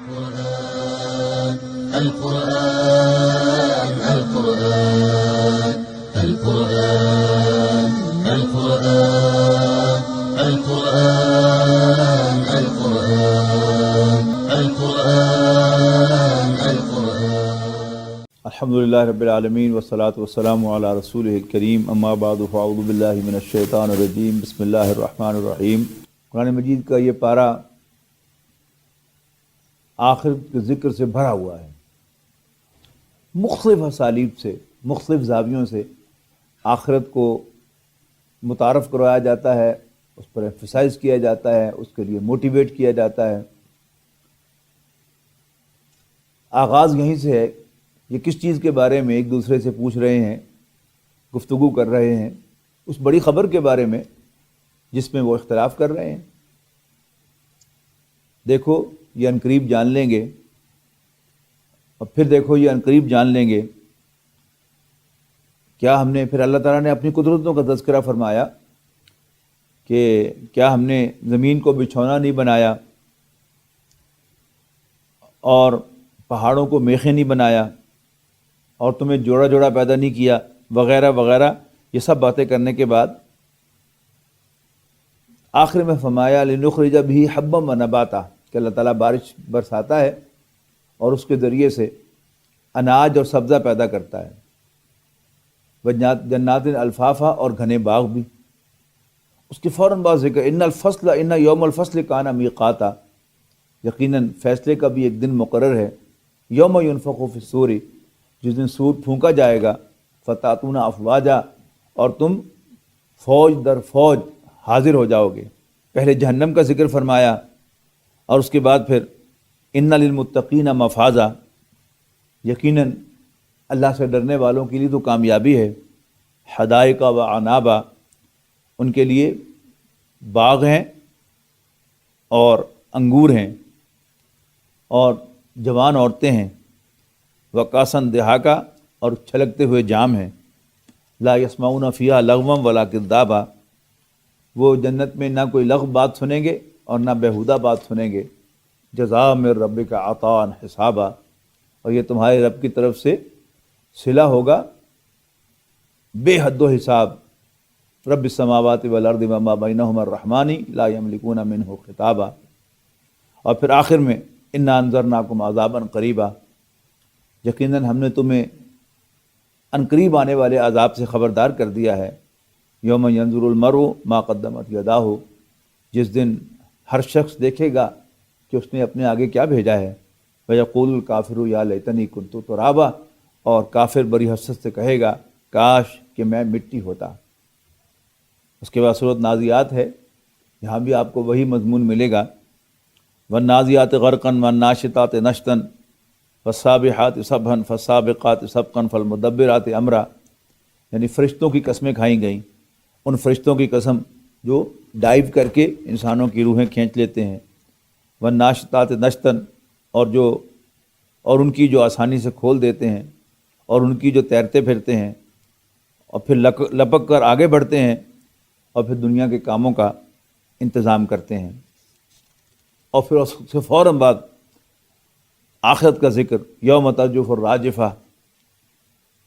القرآن القرآن القرآن القرآن القرآن القرآن القرآن القرآن الحمدللہ رب العالمین والصلاة والسلام علی رسولہ الکریم، اما بعد فاعوذ باللہ من الشیطان الرجیم، بسم اللہ الرحمن الرحیم۔ قرآن مجید کا یہ پارہ آخر کے ذکر سے بھرا ہوا ہے، مختلف اسالیب سے، مختلف زاویوں سے آخرت کو متعارف کروایا جاتا ہے، اس پر ایمفسائز کیا جاتا ہے، اس کے لیے موٹیویٹ کیا جاتا ہے۔ آغاز یہیں سے ہے، یہ کس چیز کے بارے میں ایک دوسرے سے پوچھ رہے ہیں، گفتگو کر رہے ہیں، اس بڑی خبر کے بارے میں جس میں وہ اختلاف کر رہے ہیں۔ دیکھو یہ عنقریب جان لیں گے، اور پھر دیکھو یہ عنقریب جان لیں گے۔ کیا ہم نے پھر اللہ تعالیٰ نے اپنی قدرتوں کا تذکرہ فرمایا کہ کیا ہم نے زمین کو بچھونا نہیں بنایا اور پہاڑوں کو میخیں نہیں بنایا اور تمہیں جوڑا جوڑا پیدا نہیں کیا، وغیرہ وغیرہ۔ یہ سب باتیں کرنے کے بعد آخر میں فرمایا لنخرج بہ حبا ونباتا، کہ اللہ تعالیٰ بارش برساتا ہے اور اس کے ذریعے سے اناج اور سبزہ پیدا کرتا ہے، جنات الفافا، اور گھنے باغ بھی۔ اس کے فوراً بعد ذکر ان یوم الفصل کان میقاتا، یقیناً فیصلے کا بھی ایک دن مقرر ہے۔ یوم ینفخ فی الصور، جس دن سور پھونکا جائے گا، فتاتون افواجا، اور تم فوج در فوج حاضر ہو جاؤ گے۔ پہلے جہنم کا ذکر فرمایا اور اس کے بعد پھر ان للمتقین مفازا، یقیناً اللہ سے ڈرنے والوں کے لیے تو کامیابی ہے۔ حدائق و عنابا، ان کے لیے باغ ہیں اور انگور ہیں اور جوان عورتیں ہیں۔ وقاسن دہاکا، اور چھلکتے ہوئے جام ہیں۔ لا یسمعون فیہا لغوا ولا کذابا، وہ جنت میں نہ کوئی لغو بات سنیں گے اور نہ بیہودہ بات سنیں گے۔ جزاء من ربک عطاء حسابا، اور یہ تمہارے رب کی طرف سے صلہ ہوگا بے حد و حساب۔ رب السماوات والارض وما بینہما الرحمن لا یملکون منہ خطابا، اور پھر آخر میں انا انذرناکم عذابا قریبا، یقیناً ہم نے تمہیں عنقریب آنے والے عذاب سے خبردار کر دیا ہے۔ یوم ینظر المرء ما قدمت یداہ، جس دن ہر شخص دیکھے گا کہ اس نے اپنے آگے کیا بھیجا ہے۔ وَيَقُولُ الْكَافِرُ يَا لَيْتَنِي كُنتُ تُرَابًا، اور کافر بڑی حسرت سے کہے گا کاش کہ میں مٹی ہوتا۔ اس کے بعد سورۃ نازیات ہے، یہاں بھی آپ کو وہی مضمون ملے گا۔ وَالنَّازِعَاتِ غَرْقًا وَالنَّاشِطَاتِ نَشْطًا فَالسَّابِحَاتِ سَبْحًا فَالسَّابِقَاتِ سَبْقًا فَالْمُدَبِّرَاتِ أَمْرًا، یعنی فرشتوں کی قسمیں کھائی گئیں، ان فرشتوں کی قسم جو ڈائیو کر کے انسانوں کی روحیں کھینچ لیتے ہیں۔ وَالنَّاشِطَاتِ نَشْطًا، اور ان کی جو آسانی سے کھول دیتے ہیں، اور ان کی جو تیرتے پھرتے ہیں اور پھر لپک کر آگے بڑھتے ہیں اور پھر دنیا کے کاموں کا انتظام کرتے ہیں۔ اور پھر اس سے فوراً بعد آخرت کا ذکر، یوم ترجف الراجفہ،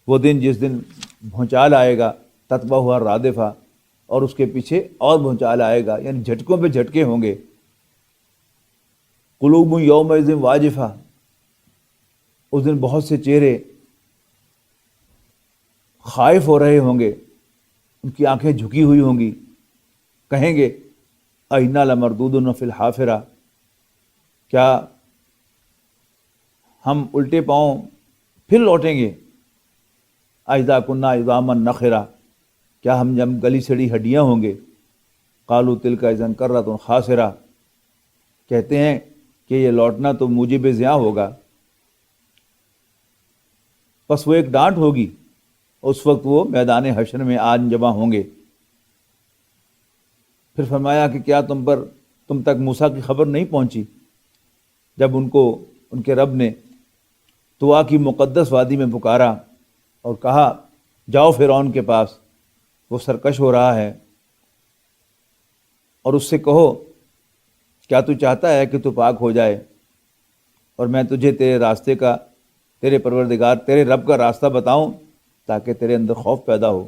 وہ دن جس دن بھونچال آئے گا، تتبعها الرادفہ، اور اس کے پیچھے اور بھونچال آئے گا، یعنی جھٹکوں پہ جھٹکے ہوں گے۔ قلوب یومئذ واجفہ، اس دن بہت سے چہرے خائف ہو رہے ہوں گے، ان کی آنکھیں جھکی ہوئی ہوں گی، کہیں گے اِنَّا لَمَرْدُودُونَ فِی الْحَافِرَةِ، کیا ہم الٹے پاؤں پھر لوٹیں گے؟ اَإِذَا كُنَّا عِظَامًا نَخِرَةً، کیا ہم جب گلی سڑی ہڈیاں ہوں گے؟ قَالُوا تِلْكَ إِذًا كَرَّةٌ خَاسِرَةٌ، کہتے ہیں کہ یہ لوٹنا تو موجب زیاں ہوگا۔ پس وہ ایک ڈانٹ ہوگی، اس وقت وہ میدان حشر میں آن جمع ہوں گے۔ پھر فرمایا کہ کیا تم تک موسیٰ کی خبر نہیں پہنچی جب ان کو ان کے رب نے طوا کی مقدس وادی میں پکارا اور کہا جاؤ فرعون کے پاس، وہ سرکش ہو رہا ہے، اور اس سے کہو کیا تو چاہتا ہے کہ تو پاک ہو جائے؟ اور میں تجھے تیرے راستے کا، تیرے پروردگار تیرے رب کا راستہ بتاؤں تاکہ تیرے اندر خوف پیدا ہو۔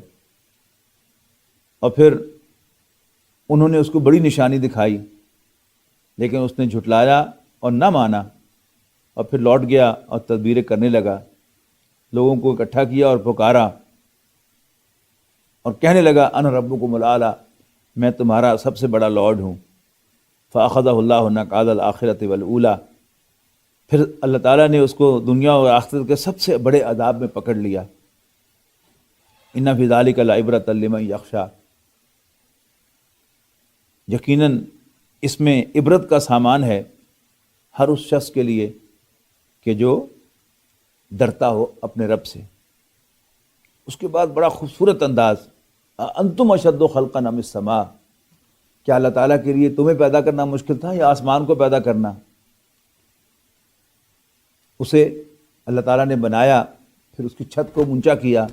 اور پھر انہوں نے اس کو بڑی نشانی دکھائی، لیکن اس نے جھٹلایا اور نہ مانا، اور پھر لوٹ گیا اور تدبیریں کرنے لگا، لوگوں کو اکٹھا کیا اور پکارا اور کہنے لگا انا ربکم الاعلی، میں تمہارا سب سے بڑا لارڈ ہوں۔ فاخذہ اللہ نکال الآخرۃ والاولی، پھر اللہ تعالیٰ نے اس کو دنیا اور آخرت کے سب سے بڑے عذاب میں پکڑ لیا۔ ان فی ذلک لعبرۃ لمن یخشی، یقیناً اس میں عبرت کا سامان ہے ہر اس شخص کے لیے کہ جو ڈرتا ہو اپنے رب سے۔ اس کے بعد بڑا خوبصورت انداز، انتم اشد خلقا ام السماء، کیا اللہ تعالیٰ کے لیے تمہیں پیدا کرنا مشکل تھا یا آسمان کو پیدا کرنا؟ اسے اللہ تعالیٰ نے بنایا، پھر اس کی چھت کو اونچا کیا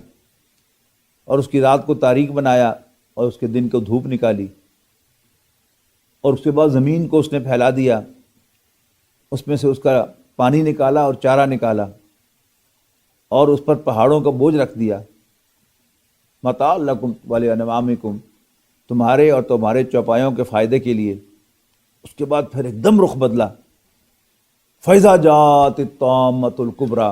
اور اس کی رات کو تاریک بنایا اور اس کے دن کو دھوپ نکالی، اور اس کے بعد زمین کو اس نے پھیلا دیا، اس میں سے اس کا پانی نکالا اور چارہ نکالا، اور اس پر پہاڑوں کا بوجھ رکھ دیا، متاع لکم ولانعامکم، تمہارے اور تمہارے چوپایوں کے فائدے کے لیے۔ اس کے بعد پھر ایک دم رخ بدلا، فَإِذَا جَاءَتِ الطَّامَّةُ الْكُبْرىٰ،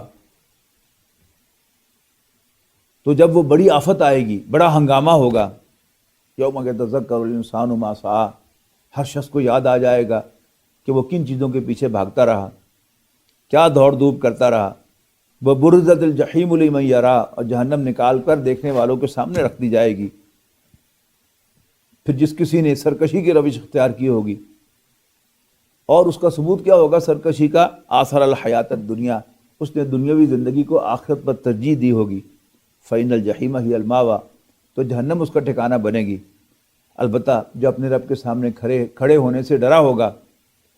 تو جب وہ بڑی آفت آئے گی، بڑا ہنگامہ ہوگا، یوم یتذکر الانسان ما سعی، ہر شخص کو یاد آ جائے گا کہ وہ کن چیزوں کے پیچھے بھاگتا رہا، کیا دوڑ دھوپ کرتا رہا۔ وَبُرِّزَتِ الْجَحِیمُ لِمَن یَرَىٰ، اور جہنم نکال کر دیکھنے والوں کے سامنے رکھ دی جائے گی۔ پھر جس کسی نے سرکشی کی روش اختیار کی ہوگی، اور اس کا ثبوت کیا ہوگا سرکشی کا، آثر الحیات الدنیا، اس نے دنیاوی زندگی کو آخرت پر ترجیح دی ہوگی۔ فَإِنَّ الْجَحِیمَ هِیَ الْمَأْوَىٰ، تو جہنم اس کا ٹھکانہ بنے گی۔ البتہ جو اپنے رب کے سامنے کھڑے ہونے سے ڈرا ہوگا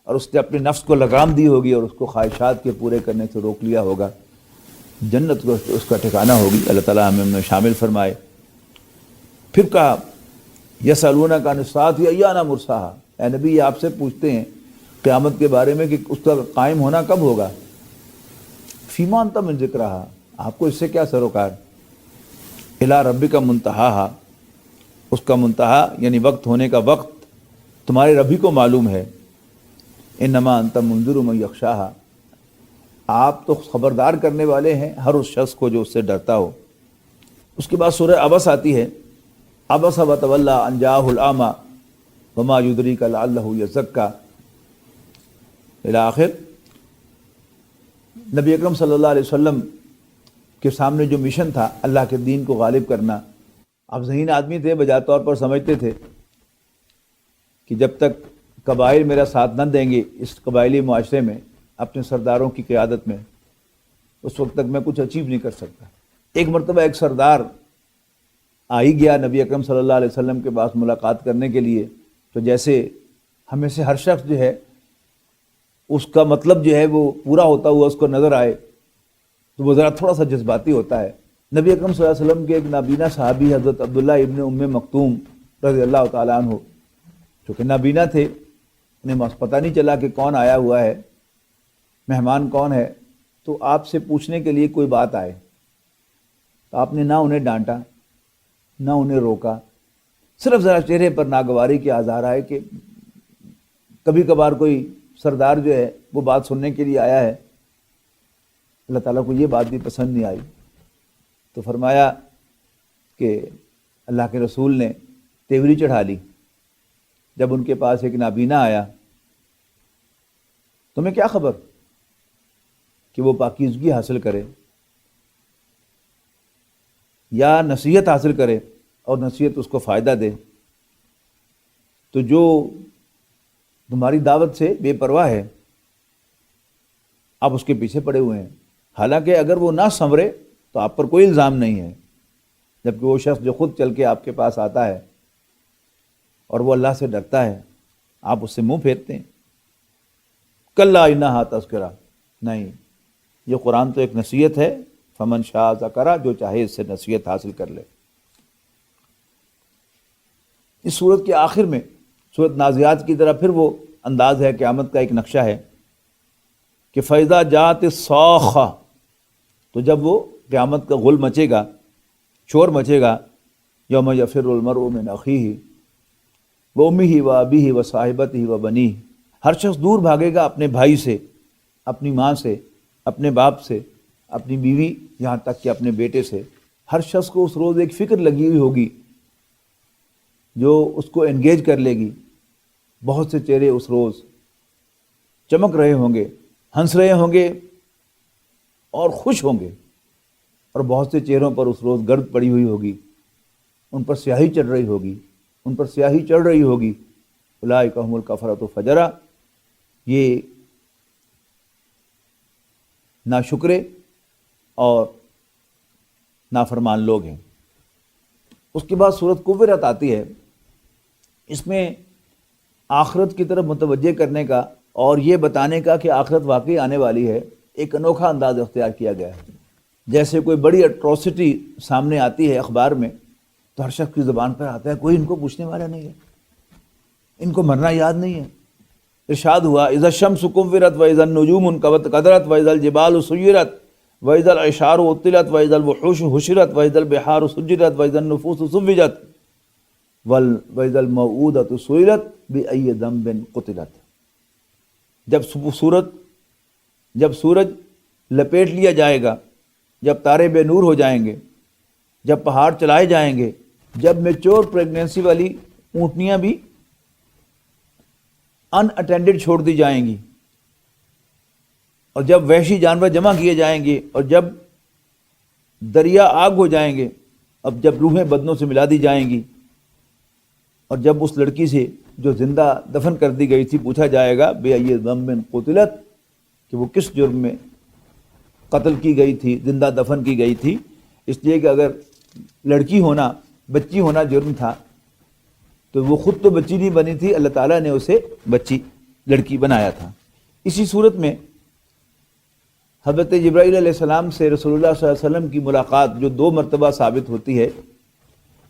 اور اس نے اپنے نفس کو لگام دی ہوگی اور اس کو خواہشات کے پورے کرنے سے روک لیا ہوگا، جنت کو اس کا ٹھکانہ ہوگی۔ اللہ تعالیٰ ہمیں شامل فرمائے۔ پھر کہا یسألونک عن الساعۃ ایان مرساہا، اے نبی یہ آپ سے پوچھتے ہیں قیامت کے بارے میں کہ اس کا قائم ہونا کب ہوگا۔ فیما انت من ذکرہا، آپ کو اس سے کیا سروکار۔ الی ربک منتہاہا، اس کا منتہا یعنی وقت ہونے کا وقت تمہارے رب ہی کو معلوم ہے۔ انما انت منذر من یخشاہا، آپ تو خبردار کرنے والے ہیں ہر اس شخص کو جو اس سے ڈرتا ہو۔ اس کے بعد سورہ عبس آتی ہے، عبس وتولی ان جاءہ الاعمی وما یدریک لعلہ یزکی، الی آخر۔ نبی اکرم صلی اللہ علیہ وسلم کے سامنے جو مشن تھا اللہ کے دین کو غالب کرنا، آپ ذہین آدمی تھے، بجا طور پر سمجھتے تھے کہ جب تک قبائل میرا ساتھ نہ دیں گے اس قبائلی معاشرے میں اپنے سرداروں کی قیادت میں، اس وقت تک میں کچھ اچیو نہیں کر سکتا۔ ایک مرتبہ ایک سردار آ ہی گیا نبی اکرم صلی اللہ علیہ وسلم کے پاس ملاقات کرنے کے لیے، تو جیسے ہمیں سے ہر شخص جو ہے اس کا مطلب جو ہے وہ پورا ہوتا ہوا اس کو نظر آئے تو وہ ذرا تھوڑا سا جذباتی ہوتا ہے۔ نبی اکرم صلی اللہ علیہ وسلم کے ایک نابینا صحابی حضرت عبداللہ ابن ام مکتوم رضی اللہ تعالیٰ عنہ، چونکہ نابینا تھے، انہیں پتہ نہیں چلا کہ کون آیا ہوا ہے، مہمان کون ہے، تو آپ سے پوچھنے کے لیے کوئی بات آئے تو آپ نے نہ انہیں ڈانٹا نہ انہیں روکا، صرف ذرا چہرے پر ناگواری کے آثار آئے کہ کبھی کبھار کوئی سردار جو ہے وہ بات سننے کے لیے آیا ہے۔ اللہ تعالیٰ کو یہ بات بھی پسند نہیں آئی، تو فرمایا کہ اللہ کے رسول نے تیوری چڑھا لی جب ان کے پاس ایک نابینا آیا، تمہیں کیا خبر کہ وہ پاکیزگی حاصل کرے یا نصیحت حاصل کرے اور نصیحت اس کو فائدہ دے، تو جو تمہاری دعوت سے بے پرواہ ہے آپ اس کے پیچھے پڑے ہوئے ہیں، حالانکہ اگر وہ نہ سنورے تو آپ پر کوئی الزام نہیں ہے، جبکہ وہ شخص جو خود چل کے آپ کے پاس آتا ہے اور وہ اللہ سے ڈرتا ہے آپ اس سے منہ پھیرتے ہیں۔ کلا انہا تذکرہ، نہیں، یہ قرآن تو ایک نصیحت ہے، فمن شاء ذکرہ، جو چاہے اس سے نصیحت حاصل کر لے۔ اس سورت کے آخر میں سورت نازعات کی طرح پھر وہ انداز ہے، قیامت کا ایک نقشہ ہے کہ فیضا جات الصاخہ، تو جب وہ قیامت کا غل مچے گا، شور مچے گا، یوم یفر المرء من اخیہ وامہ وابیہ وصاحبتہ وبنیہ، ہر شخص دور بھاگے گا اپنے بھائی سے، اپنی ماں سے، اپنے باپ سے، اپنی بیوی، یہاں تک کہ اپنے بیٹے سے۔ ہر شخص کو اس روز ایک فکر لگی ہوئی ہوگی جو اس کو انگیج کر لے گی۔ بہت سے چہرے اس روز چمک رہے ہوں گے، ہنس رہے ہوں گے اور خوش ہوں گے، اور بہت سے چہروں پر اس روز گرد پڑی ہوئی ہوگی، ان پر سیاہی چڑھ رہی ہوگی، ان پر سیاہی چڑھ رہی ہوگی۔ اولئک هم الکفرۃ الفجرہ، یہ ناشکرے اور نافرمان لوگ ہیں۔ اس کے بعد سورۃ کورت آتی ہے، اس میں آخرت کی طرف متوجہ کرنے کا اور یہ بتانے کا کہ آخرت واقعی آنے والی ہے ایک انوکھا انداز اختیار کیا گیا ہے۔ جیسے کوئی بڑی اٹروسٹی سامنے آتی ہے اخبار میں تو ہر شخص کی زبان پر آتا ہے کوئی ان کو پوچھنے والا نہیں ہے، ان کو مرنا یاد نہیں ہے۔ ارشاد ہوا اذا الشمس کورت واذا النجوم انکدرت واذا الجبال سیرت واذا العشار عطلت واذا الوحوش حشرت واذا البحار سجرت واذا النفوس زوجت واذا الموءودۃ سئلت بأی ذنب قتلت۔ جب سورج لپیٹ لیا جائے گا، جب تارے بے نور ہو جائیں گے، جب پہاڑ چلائے جائیں گے، جب میچور پریگنینسی والی اونٹنیاں بھی ان اٹینڈڈ چھوڑ دی جائیں گی، اور جب وحشی جانور جمع کیے جائیں گے، اور جب دریا آگ ہو جائیں گے، اب جب روحیں بدنوں سے ملا دی جائیں گی، اور جب اس لڑکی سے جو زندہ دفن کر دی گئی تھی پوچھا جائے گا بأی ذنب قتلت، کہ وہ کس جرم میں قتل کی گئی تھی، زندہ دفن کی گئی تھی۔ اس لیے کہ اگر لڑکی ہونا، بچی ہونا جرم تھا تو وہ خود تو بچی نہیں بنی تھی، اللہ تعالیٰ نے اسے بچی لڑکی بنایا تھا۔ اسی صورت میں حضرت جبرائیل علیہ السلام سے رسول اللہ صلی اللہ علیہ وسلم کی ملاقات جو 2 مرتبہ ثابت ہوتی ہے،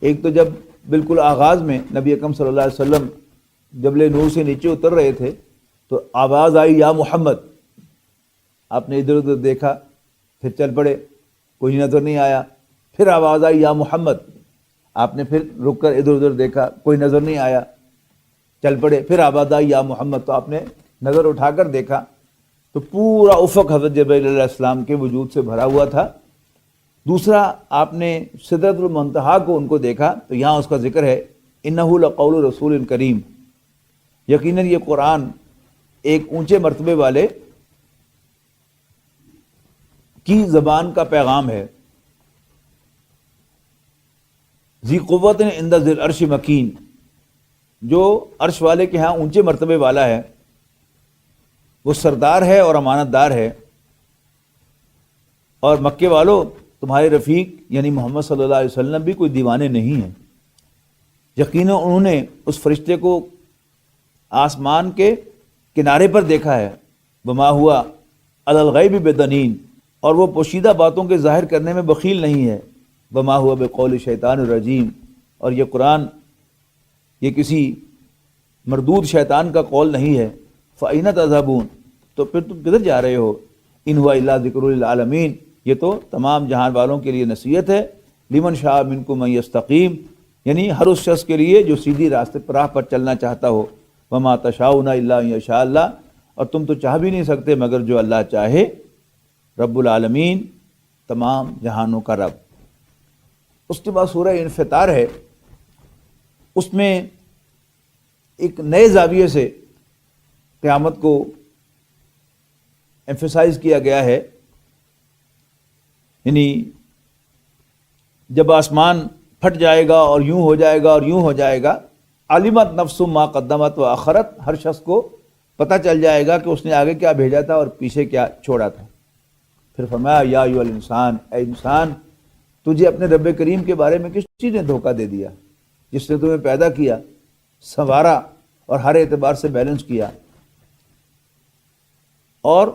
ایک تو جب بالکل آغاز میں نبی اکرم صلی اللہ علیہ وسلم جبل نور سے نیچے اتر رہے تھے تو آواز آئی یا محمد، آپ نے ادھر ادھر دیکھا، پھر چل پڑے، کوئی نظر نہیں آیا، پھر آواز آئی یا محمد، آپ نے پھر رک کر ادھر ادھر دیکھا، کوئی نظر نہیں آیا، چل پڑے، پھر آواز آئی یا محمد، تو آپ نے نظر اٹھا کر دیکھا تو پورا افق حضرت جبرائیل علیہ السلام کے وجود سے بھرا ہوا تھا۔ دوسرا آپ نے سدرۃ المنتہا کو ان کو دیکھا تو یہاں اس کا ذکر ہے انہ لقول رسول کریم، یقیناً یہ قرآن ایک اونچے مرتبے والے کی زبان کا پیغام ہے، ذی قوت عند ذی العرش مکین، جو عرش والے کے ہاں اونچے مرتبے والا ہے، وہ سردار ہے اور امانت دار ہے۔ اور مکے والوں، تمہارے رفیق یعنی محمد صلی اللہ علیہ وسلم بھی کوئی دیوانے نہیں ہیں، یقیناً انہوں نے اس فرشتے کو آسمان کے کنارے پر دیکھا ہے، وما ہوا علی الغیب بدنین، اور وہ پوشیدہ باتوں کے ظاہر کرنے میں بخیل نہیں ہے، وما ہوا بقول شیطان الرجیم، اور یہ قرآن یہ کسی مردود شیطان کا قول نہیں ہے۔ فَأَيْنَ تَذْهَبُونَ، تو پھر تم کدھر جا رہے ہو؟ إِنْ هُوَ إِلَّا ذِكْرٌ لِلْعَالَمِينَ، یہ تو تمام جہان والوں کے لیے نصیحت ہے، لمن شاء منکم ان یستقیم، یعنی ہر اس شخص کے لیے جو سیدھی راستے پر راہ پر چلنا چاہتا ہو۔ وما تشاؤون الا ان یشاء اللہ، اور تم تو چاہ بھی نہیں سکتے مگر جو اللہ چاہے، رب العالمین، تمام جہانوں کا رب۔ اس کے بعد سورہ انفطار ہے، اس میں ایک نئے زاویے سے قیامت کو ایمفیسائز کیا گیا ہے، یعنی جب آسمان پھٹ جائے گا اور یوں ہو جائے گا اور یوں ہو جائے گا، علمت نفس ما قدمت و اخرت، ہر شخص کو پتہ چل جائے گا کہ اس نے آگے کیا بھیجا تھا اور پیچھے کیا چھوڑا تھا۔ پھر فرمایا یا ایھا الانسان، اے انسان، تجھے اپنے رب کریم کے بارے میں کس چیز نے دھوکہ دے دیا، جس نے تمہیں پیدا کیا، سنوارا اور ہر اعتبار سے بیلنس کیا، اور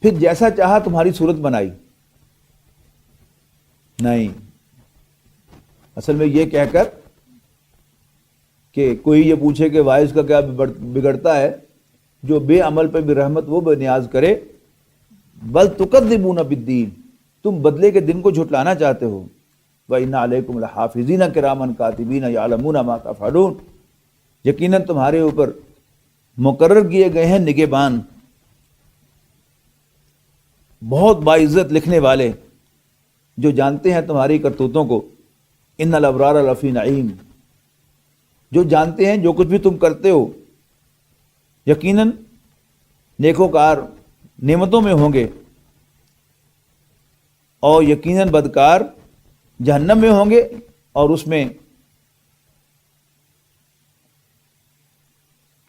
پھر جیسا چاہا تمہاری صورت بنائی۔ نہیں، اصل میں یہ کہہ کر کہ کوئی یہ پوچھے کہ وائس کا کیا بگڑتا ہے، جو بے عمل پہ بھی رحمت وہ بے نیاز کرے. بل تکذبون بالدین، تم بدلے کے دن کو جھٹلانا چاہتے ہو. وَإِنَّ عَلَيْكُمْ لَحَافِظِينَ كِرَامًا كَاتِبِينَ يَعْلَمُونَ مَا تَفْعَلُونَ، یقیناً تمہارے اوپر مقرر کیے گئے ہیں نگہبان، بہت باعزت لکھنے والے، جو جانتے ہیں تمہاری کرتوتوں کو. ان الابرار لفی نعیم، جو جانتے ہیں جو کچھ بھی تم کرتے ہو. یقیناً نیکوکار نعمتوں میں ہوں گے، اور یقیناً بدکار جہنم میں ہوں گے، اور اس میں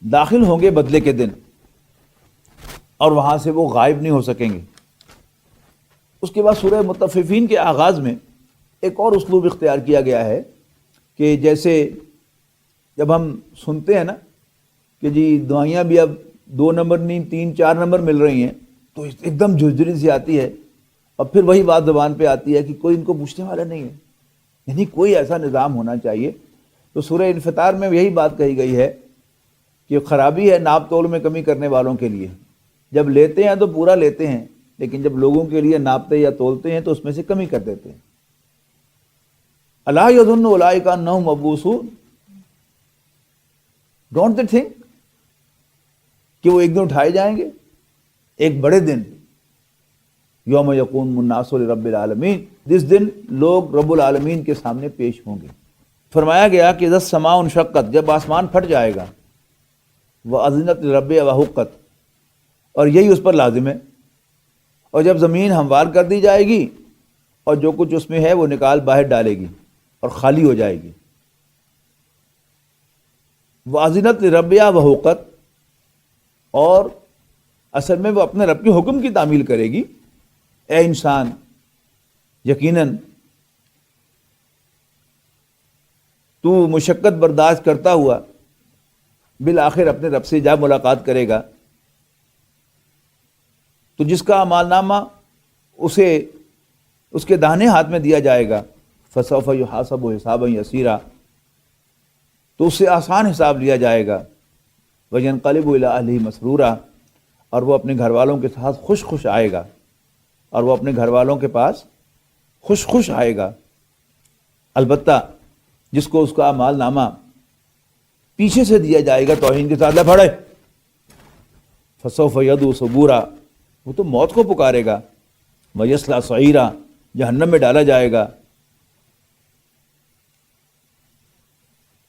داخل ہوں گے بدلے کے دن، اور وہاں سے وہ غائب نہیں ہو سکیں گے. اس کے بعد سورہ مطففین کے آغاز میں ایک اور اسلوب اختیار کیا گیا ہے کہ جیسے جب ہم سنتے ہیں نا کہ جی دعائیاں بھی اب 2 نمبر نہیں 3-4 نمبر مل رہی ہیں، تو ایک دم جھرجھری سی آتی ہے، اور پھر وہی بات زبان پہ آتی ہے کہ کوئی ان کو پوچھنے والا نہیں ہے. یعنی کوئی ایسا نظام ہونا چاہیے. تو سورہ انفطار میں یہی بات کہی گئی ہے کہ خرابی ہے ناپ تول میں کمی کرنے والوں کے لیے. جب لیتے ہیں تو پورا لیتے ہیں، لیکن جب لوگوں کے لیے ناپتے یا تولتے ہیں تو اس میں سے کمی کر دیتے ہیں. الا یظن اولئک انہم مبعوثون، ڈونٹ دے تھنک کہ وہ ایک دن اٹھائے جائیں گے، ایک بڑے دن. یوم یقوم الناس لرب العالمین، جس دن لوگ رب العالمین کے سامنے پیش ہوں گے. فرمایا گیا کہ اذا السماء انشقت، جب آسمان پھٹ جائے گا. وَأَذِنَتْ لِرَبِّهَا وَحُقَّتْ، اور یہی اس پر لازم ہے. اور جب زمین ہموار کر دی جائے گی اور جو کچھ اس میں ہے وہ نکال باہر ڈالے گی اور خالی ہو جائے گی. وَأَذِنَتْ لِرَبِّهَا وَحُقَّتْ، اور اصل میں وہ اپنے رب کے حکم کی تعمیل کرے گی. اے انسان، یقیناً تو مشقت برداشت کرتا ہوا بالآخر اپنے رب سے جا ملاقات کرے گا. تو جس کا اعمال نامہ اسے اس کے داہنے ہاتھ میں دیا جائے گا، فسوف یحاسب حسابا یسیرا، تو اس سے آسان حساب لیا جائے گا. وینقلب الی اہلہ مسرورا، اور وہ اپنے گھر والوں کے ساتھ خوش خوش آئے گا، اور وہ اپنے گھر والوں کے پاس خوش خوش آئے گا. البتہ جس کو اس کا اعمال نامہ پیچھے سے دیا جائے گا توہین کے ساتھ، پڑھے فسوف یدعو ثبورا، وہ تو موت کو پکارے گا. ویصلی سعیرا، جہنم میں ڈالا جائے گا.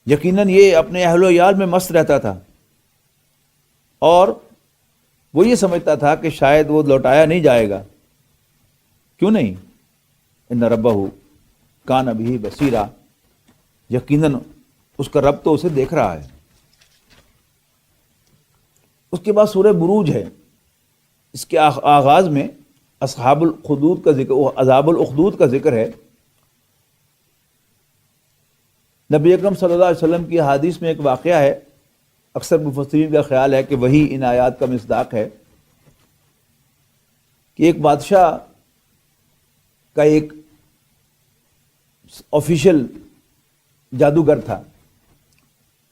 یقیناً یہ اپنے اہل و عیال میں مست رہتا تھا، اور وہ یہ سمجھتا تھا کہ شاید وہ لوٹایا نہیں جائے گا. کیوں نہیں؟ ان ربہ کان بہ بصیرا، یقیناً اس کا رب تو اسے دیکھ رہا ہے. اس کے بعد سورہ بروج ہے. اس کے آغاز میں اصحاب الخدود کا ذکر، عذاب الاخدود کا ذکر ہے. نبی اکرم صلی اللہ علیہ وسلم کی حدیث میں ایک واقعہ ہے، اکثر مفسرین کا خیال ہے کہ وہی ان آیات کا مصداق ہے، کہ ایک بادشاہ کا ایک آفیشل جادوگر تھا.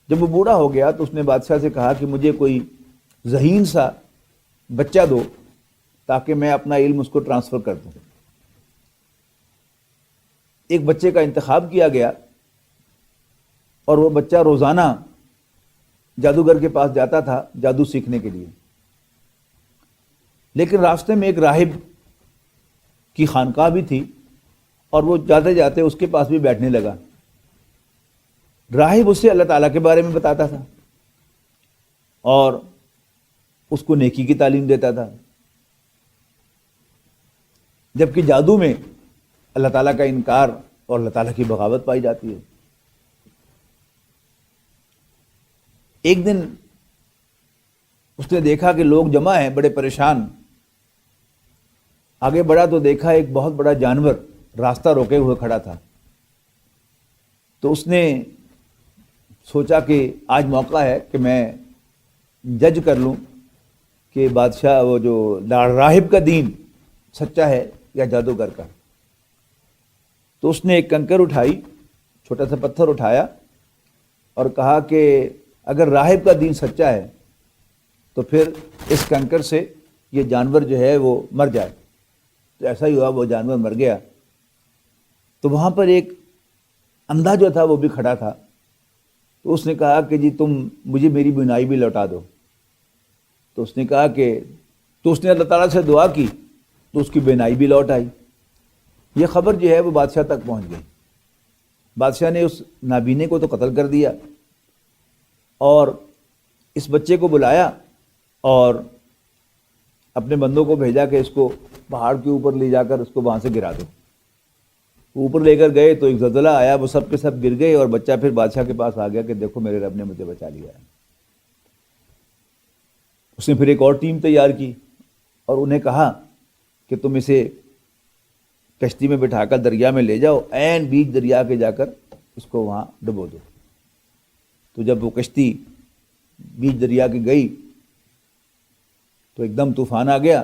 جب وہ بوڑھا ہو گیا تو اس نے بادشاہ سے کہا کہ مجھے کوئی ذہین سا بچہ دو تاکہ میں اپنا علم اس کو ٹرانسفر کر دوں. ایک بچے کا انتخاب کیا گیا، اور وہ بچہ روزانہ جادوگر کے پاس جاتا تھا جادو سیکھنے کے لیے. لیکن راستے میں ایک راہب کی خانقاہ بھی تھی، اور وہ جاتے جاتے اس کے پاس بھی بیٹھنے لگا. راہب اسے اللہ تعالیٰ کے بارے میں بتاتا تھا اور اس کو نیکی کی تعلیم دیتا تھا، جبکہ جادو میں اللہ تعالیٰ کا انکار اور اللہ تعالیٰ کی بغاوت پائی جاتی ہے. ایک دن اس نے دیکھا کہ لوگ جمع ہیں، بڑے پریشان. آگے بڑھا تو دیکھا ایک بہت بڑا جانور راستہ روکے ہوئے کھڑا تھا. تو اس نے سوچا کہ آج موقع ہے کہ میں جج کر لوں کہ بادشاہ وہ جو راہب کا دین سچا ہے یا جادوگر کا. تو اس نے ایک کنکر اٹھائی، چھوٹا سا پتھر اٹھایا اور کہا کہ اگر راہب کا دین سچا ہے تو پھر اس کنکر سے یہ جانور جو ہے وہ مر جائے۔ تو ایسا ہی ہوا، وہ جانور مر گیا۔ تو وہاں پر ایک اندھا جو تھا وہ بھی کھڑا تھا، تو اس نے کہا کہ جی تم مجھے میری بینائی بھی لوٹا دو۔ تو اس نے کہا کہ تو اس نے اللہ تعالیٰ سے دعا کی تو اس کی بینائی بھی لوٹ آئی۔ یہ خبر جو ہے وہ بادشاہ تک پہنچ گئی۔ بادشاہ نے اس نابینے کو تو قتل کر دیا اور اس بچے کو بلایا اور اپنے بندوں کو بھیجا کہ اس کو پہاڑ کے اوپر لے جا کر اس کو وہاں سے گرا دو۔ اوپر لے کر گئے تو ایک زلزلہ آیا، وہ سب کے سب گر گئے اور بچہ پھر بادشاہ کے پاس آ گیا کہ دیکھو میرے رب نے مجھے بچا لیا ہے۔ اس نے پھر ایک اور ٹیم تیار کی اور انہیں کہا کہ تم اسے کشتی میں بٹھا کر دریا میں لے جاؤ، عین بیچ دریا کے جا کر اس کو وہاں ڈبو دو۔ تو جب وہ کشتی بیچ دریا کی گئی تو ایک دم طوفان آ گیا،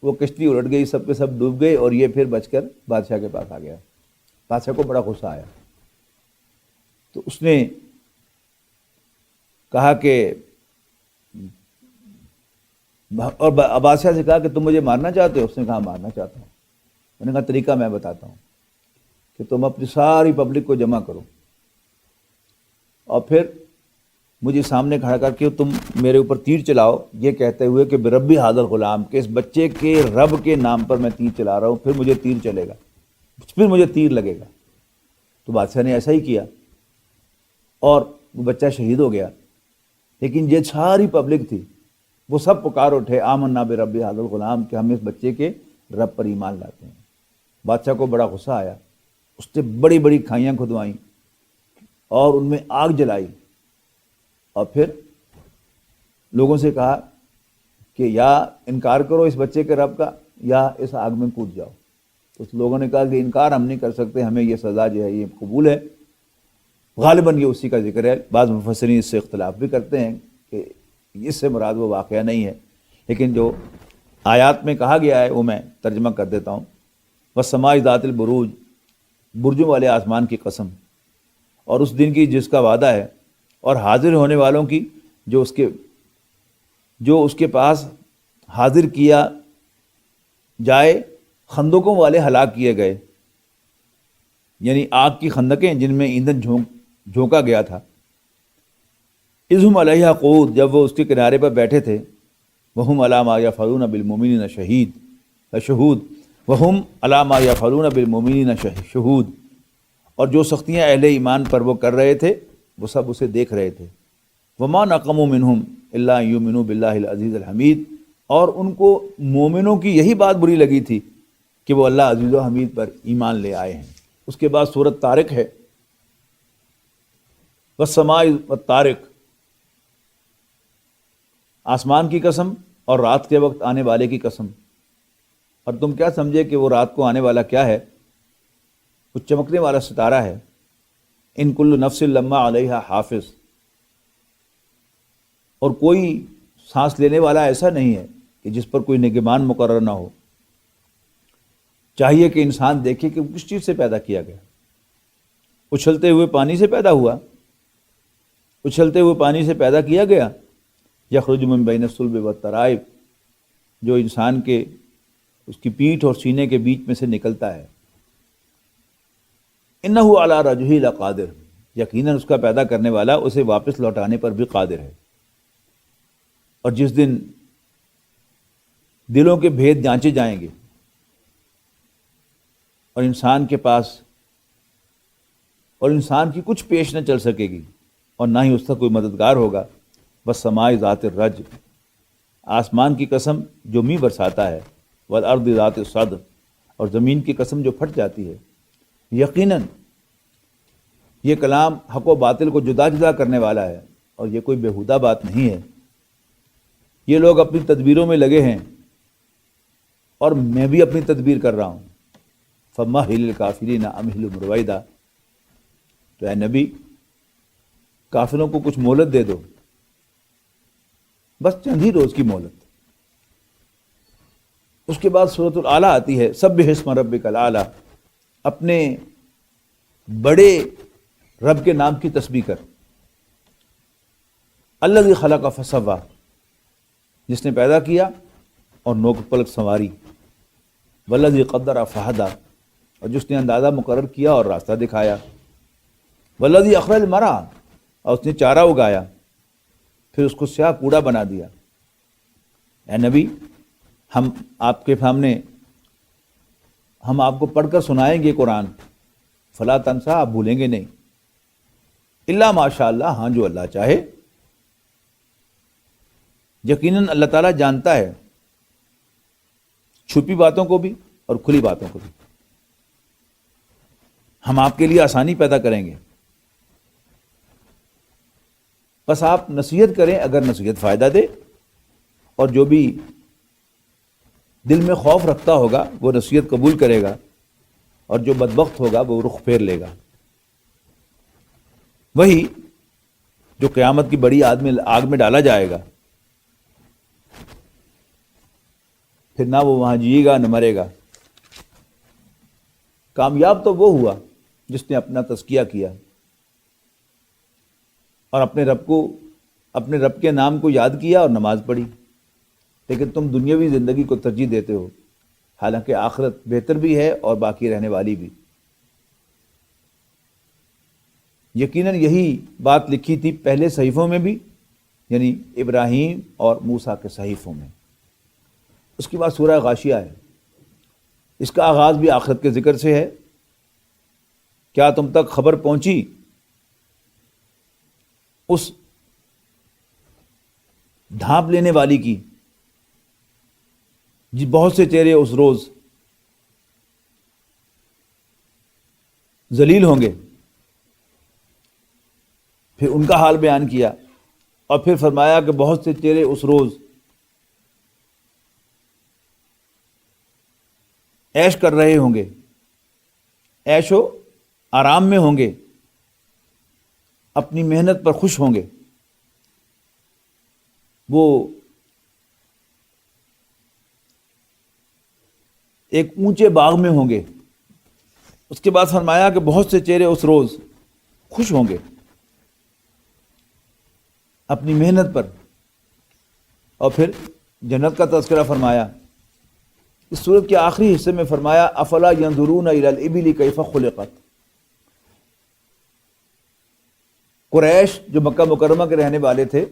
وہ کشتی الٹ گئی، سب کے سب ڈوب گئے اور یہ پھر بچ کر بادشاہ کے پاس آ گیا۔ بادشاہ کو بڑا غصہ آیا، تو اس نے کہا کہ اور بادشاہ سے کہا کہ تم مجھے مارنا چاہتے ہو؟ اس نے کہا مارنا چاہتا ہوں۔ میں نے کہا طریقہ میں بتاتا ہوں کہ تم اپنی ساری پبلک کو جمع کرو اور پھر مجھے سامنے کھڑا کر کے تم میرے اوپر تیر چلاؤ، یہ کہتے ہوئے کہ بربی حاضر غلام، کہ اس بچے کے رب کے نام پر میں تیر چلا رہا ہوں، پھر مجھے تیر چلے گا، پھر مجھے تیر لگے گا۔ تو بادشاہ نے ایسا ہی کیا اور وہ بچہ شہید ہو گیا۔ لیکن یہ ساری پبلک تھی، وہ سب پکار اٹھے آمنا برب حاضر غلام، کہ ہم اس بچے کے رب پر ایمان لاتے ہیں۔ بادشاہ کو بڑا غصہ آیا، اس نے بڑی بڑی کھائیاں کھدوائیں اور ان میں آگ جلائی اور پھر لوگوں سے کہا کہ یا انکار کرو اس بچے کے رب کا یا اس آگ میں کود جاؤ۔ تو اس لوگوں نے کہا کہ انکار ہم نہیں کر سکتے، ہمیں یہ سزا جو ہے یہ قبول ہے۔ غالباً یہ اسی کا ذکر ہے، بعض مفسرین اس سے اختلاف بھی کرتے ہیں کہ اس سے مراد وہ واقعہ نہیں ہے، لیکن جو آیات میں کہا گیا ہے وہ میں ترجمہ کر دیتا ہوں۔ والسماء ذات البروج، برجوں والے آسمان کی قسم، اور اس دن کی جس کا وعدہ ہے، اور حاضر ہونے والوں کی جو اس کے پاس حاضر کیا جائے۔ خندقوں والے ہلاک کیے گئے، یعنی آگ کی خندقیں جن میں ایندھن جھونکا گیا تھا۔ اذہم علیہا قعود، جب وہ اس کے کنارے پر بیٹھے تھے۔ وہم علی ما یفعلون بالمؤمنین شہود، وہم علی ما یفعلون بالمؤمنین شہود، اور جو سختیاں اہل ایمان پر وہ کر رہے تھے وہ سب اسے دیکھ رہے تھے۔ وما نقموا منہم الا ان یؤمنوا باللہ العزیز الحمید، اور ان کو مومنوں کی یہی بات بری لگی تھی کہ وہ اللہ عزیز و حمید پر ایمان لے آئے ہیں۔ اس کے بعد سورۃ طارق ہے، والسماء والطارق، آسمان کی قسم اور رات کے وقت آنے والے کی قسم۔ اور تم کیا سمجھے کہ وہ رات کو آنے والا کیا ہے؟ وہ چمکنے والا ستارہ ہے۔ ان کل نفس لما علیہا حافظ، اور کوئی سانس لینے والا ایسا نہیں ہے کہ جس پر کوئی نگہبان مقرر نہ ہو۔ چاہیے کہ انسان دیکھے کہ وہ کس چیز سے پیدا کیا گیا۔ اچھلتے ہوئے پانی سے پیدا ہوا، اچھلتے ہوئے پانی سے پیدا کیا گیا۔ یخرج من بین الصلب والترائب، جو انسان کے اس کی پیٹھ اور سینے کے بیچ میں سے نکلتا ہے۔ انہ علی رجعہ لقادر، یقیناً اس کا پیدا کرنے والا اسے واپس لوٹانے پر بھی قادر ہے۔ اور جس دن دلوں کے بھید جانچے جائیں گے اور انسان کی کچھ پیش نہ چل سکے گی اور نہ ہی اس کا کوئی مددگار ہوگا۔ والسماء ذات الرجع، آسمان کی قسم جو میںہ برساتا ہے۔ والارض ذات الصدع، اور زمین کی قسم جو پھٹ جاتی ہے۔ یقیناً یہ کلام حق و باطل کو جدا جدا کرنے والا ہے اور یہ کوئی بیہودہ بات نہیں ہے۔ یہ لوگ اپنی تدبیروں میں لگے ہیں اور میں بھی اپنی تدبیر کر رہا ہوں۔ فمہل الکافرین امہلہم رویدا، تو اے نبی کافروں کو کچھ مہلت دے دو، بس چند ہی روز کی مہلت۔ اس کے بعد سورۃ الاعلیٰ آتی ہے، سبح اسم ربک الاعلیٰ، اپنے بڑے رب کے نام کی تسبیح کر۔ الذی خلق فسوی، جس نے پیدا کیا اور نوک پلک سنواری، والذی قدر فہدی، اور جس نے اندازہ مقرر کیا اور راستہ دکھایا، والذی اخرج المرعی، اور اس نے چارہ اگایا پھر اس کو سیاہ کوڑا بنا دیا۔ اے نبی، ہم آپ کے سامنے ہم آپ کو پڑھ کر سنائیں گے قرآن، فلا تنسا، آپ بھولیں گے نہیں، الا ماشاء اللہ، ہاں جو اللہ چاہے۔ یقیناً اللہ تعالیٰ جانتا ہے چھپی باتوں کو بھی اور کھلی باتوں کو بھی۔ ہم آپ کے لیے آسانی پیدا کریں گے، بس آپ نصیحت کریں اگر نصیحت فائدہ دے، اور جو بھی دل میں خوف رکھتا ہوگا وہ نصیحت قبول کرے گا، اور جو بدبخت ہوگا وہ رخ پھیر لے گا۔ وہی جو قیامت کی بڑی آگ میں ڈالا جائے گا، پھر نہ وہ وہاں جیے گا نہ مرے گا۔ کامیاب تو وہ ہوا جس نے اپنا تزکیہ کیا اور اپنے رب کے نام کو یاد کیا اور نماز پڑھی۔ لیکن تم دنیاوی زندگی کو ترجیح دیتے ہو، حالانکہ آخرت بہتر بھی ہے اور باقی رہنے والی بھی۔ یقیناً یہی بات لکھی تھی پہلے صحیفوں میں بھی، یعنی ابراہیم اور موسیٰ کے صحیفوں میں۔ اس کے بعد سورہ غاشیہ ہے، اس کا آغاز بھی آخرت کے ذکر سے ہے۔ کیا تم تک خبر پہنچی اس ڈھانپ لینے والی کی، جی بہت سے چہرے اس روز ذلیل ہوں گے۔ پھر ان کا حال بیان کیا، اور پھر فرمایا کہ بہت سے چہرے اس روز عیش کر رہے ہوں گے، عیش و آرام میں ہوں گے، اپنی محنت پر خوش ہوں گے۔ وہ ایک اونچے باغ میں ہوں گے۔ اس کے بعد فرمایا کہ بہت سے چہرے اس روز خوش ہوں گے اپنی محنت پر، اور پھر جنت کا تذکرہ فرمایا۔ اس سورت کے آخری حصے میں فرمایا افلا ینظرون الی الابل کیف خلقت۔ قریش جو مکہ مکرمہ کے رہنے والے تھے،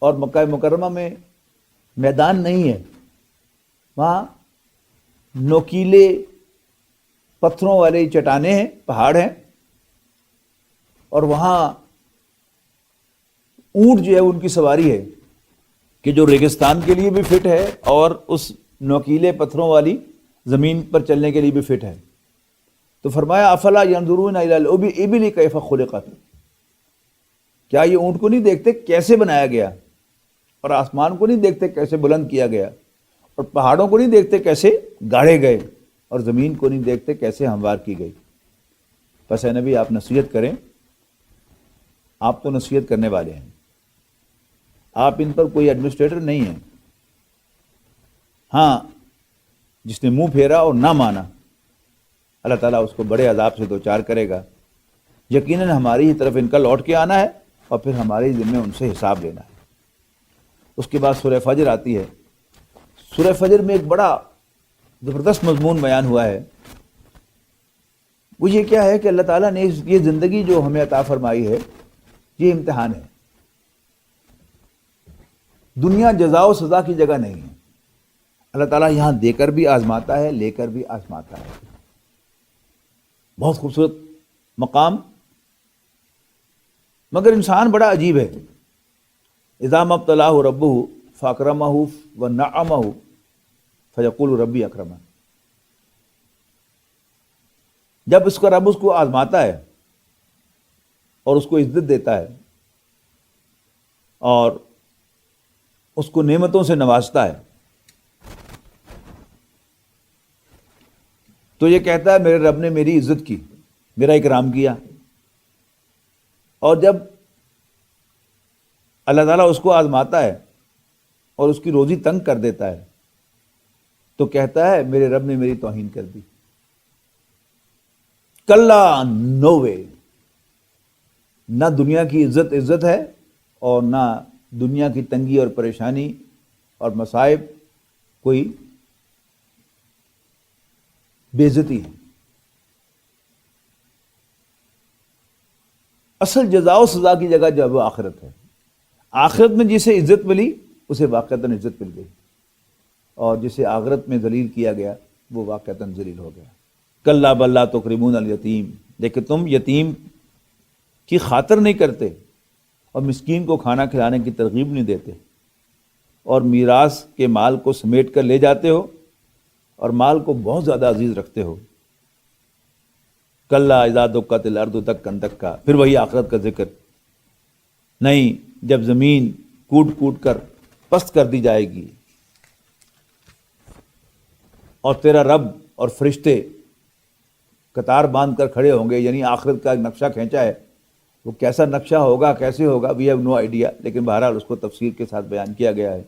اور مکہ مکرمہ میں میدان نہیں ہے، وہاں نوکیلے پتھروں والے چٹانیں ہیں، پہاڑ ہیں، اور وہاں اونٹ جو ہے ان کی سواری ہے کہ جو ریگستان کے لیے بھی فٹ ہے اور اس نوکیلے پتھروں والی زمین پر چلنے کے لیے بھی فٹ ہے۔ تو فرمایا افلا ینظرون الی الابل کیف خلقت، کیا یہ اونٹ کو نہیں دیکھتے کیسے بنایا گیا، اور آسمان کو نہیں دیکھتے کیسے بلند کیا گیا، اور پہاڑوں کو نہیں دیکھتے کیسے گاڑے گئے، اور زمین کو نہیں دیکھتے کیسے ہموار کی گئی۔ بس اے نبی آپ نصیحت کریں، آپ تو نصیحت کرنے والے ہیں، آپ ان پر کوئی ایڈمنسٹریٹر نہیں ہیں۔ ہاں جس نے منہ پھیرا اور نہ مانا، اللہ تعالیٰ اس کو بڑے عذاب سے دوچار کرے گا۔ یقیناً ہماری ہی طرف ان کا لوٹ کے آنا ہے، اور پھر ہمارے ہی ذمہ ان سے حساب لینا ہے۔ اس کے بعد سورہ فجر آتی ہے۔ سورہ فجر میں ایک بڑا زبردست مضمون بیان ہوا ہے۔ وہ یہ کیا ہے کہ اللہ تعالیٰ نے یہ زندگی جو ہمیں عطا فرمائی ہے، یہ امتحان ہے۔ دنیا جزا و سزا کی جگہ نہیں ہے۔ اللہ تعالیٰ یہاں دے کر بھی آزماتا ہے، لے کر بھی آزماتا ہے۔ بہت خوبصورت مقام، مگر انسان بڑا عجیب ہے۔ اذا ما ابتلاه ربه فاکرمہ ونعمہ فیقول ربی اکرمن۔ جب اس کا رب اس کو آزماتا ہے اور اس کو عزت دیتا ہے اور اس کو نعمتوں سے نوازتا ہے، تو یہ کہتا ہے میرے رب نے میری عزت کی، میرا اکرام کیا۔ اور جب اللہ تعالیٰ اس کو آزماتا ہے اور اس کی روزی تنگ کر دیتا ہے، تو کہتا ہے میرے رب نے میری توہین کر دی۔ کلا نو وے، نہ دنیا کی عزت ہے اور نہ دنیا کی تنگی اور پریشانی اور مصائب کوئی بے عزتی ہے۔ اصل جزا و سزا کی جگہ جب وہ آخرت ہے، آخرت میں جسے عزت ملی اسے واقعتاً عزت مل گئی، اور جسے آخرت میں ذلیل کیا گیا وہ واقعتاً ذلیل ہو گیا۔ کلا بل لا تکرمون الیتیم، لیکن تم یتیم کی خاطر نہیں کرتے اور مسکین کو کھانا کھلانے کی ترغیب نہیں دیتے، اور میراث کے مال کو سمیٹ کر لے جاتے ہو اور مال کو بہت زیادہ عزیز رکھتے ہو۔ کلا اذا دکت الارض دکا دکا، پھر وہی آخرت کا ذکر، نہیں جب زمین کوٹ کوٹ کر پست کر دی جائے گی اور تیرا رب اور فرشتے قطار باندھ کر کھڑے ہوں گے، یعنی آخرت کا ایک نقشہ کھینچا ہے، وہ کیسا نقشہ ہوگا، کیسے ہوگا، وی ہیو نو آئیڈیا، لیکن بہرحال اس کو تفصیل کے ساتھ بیان کیا گیا ہے۔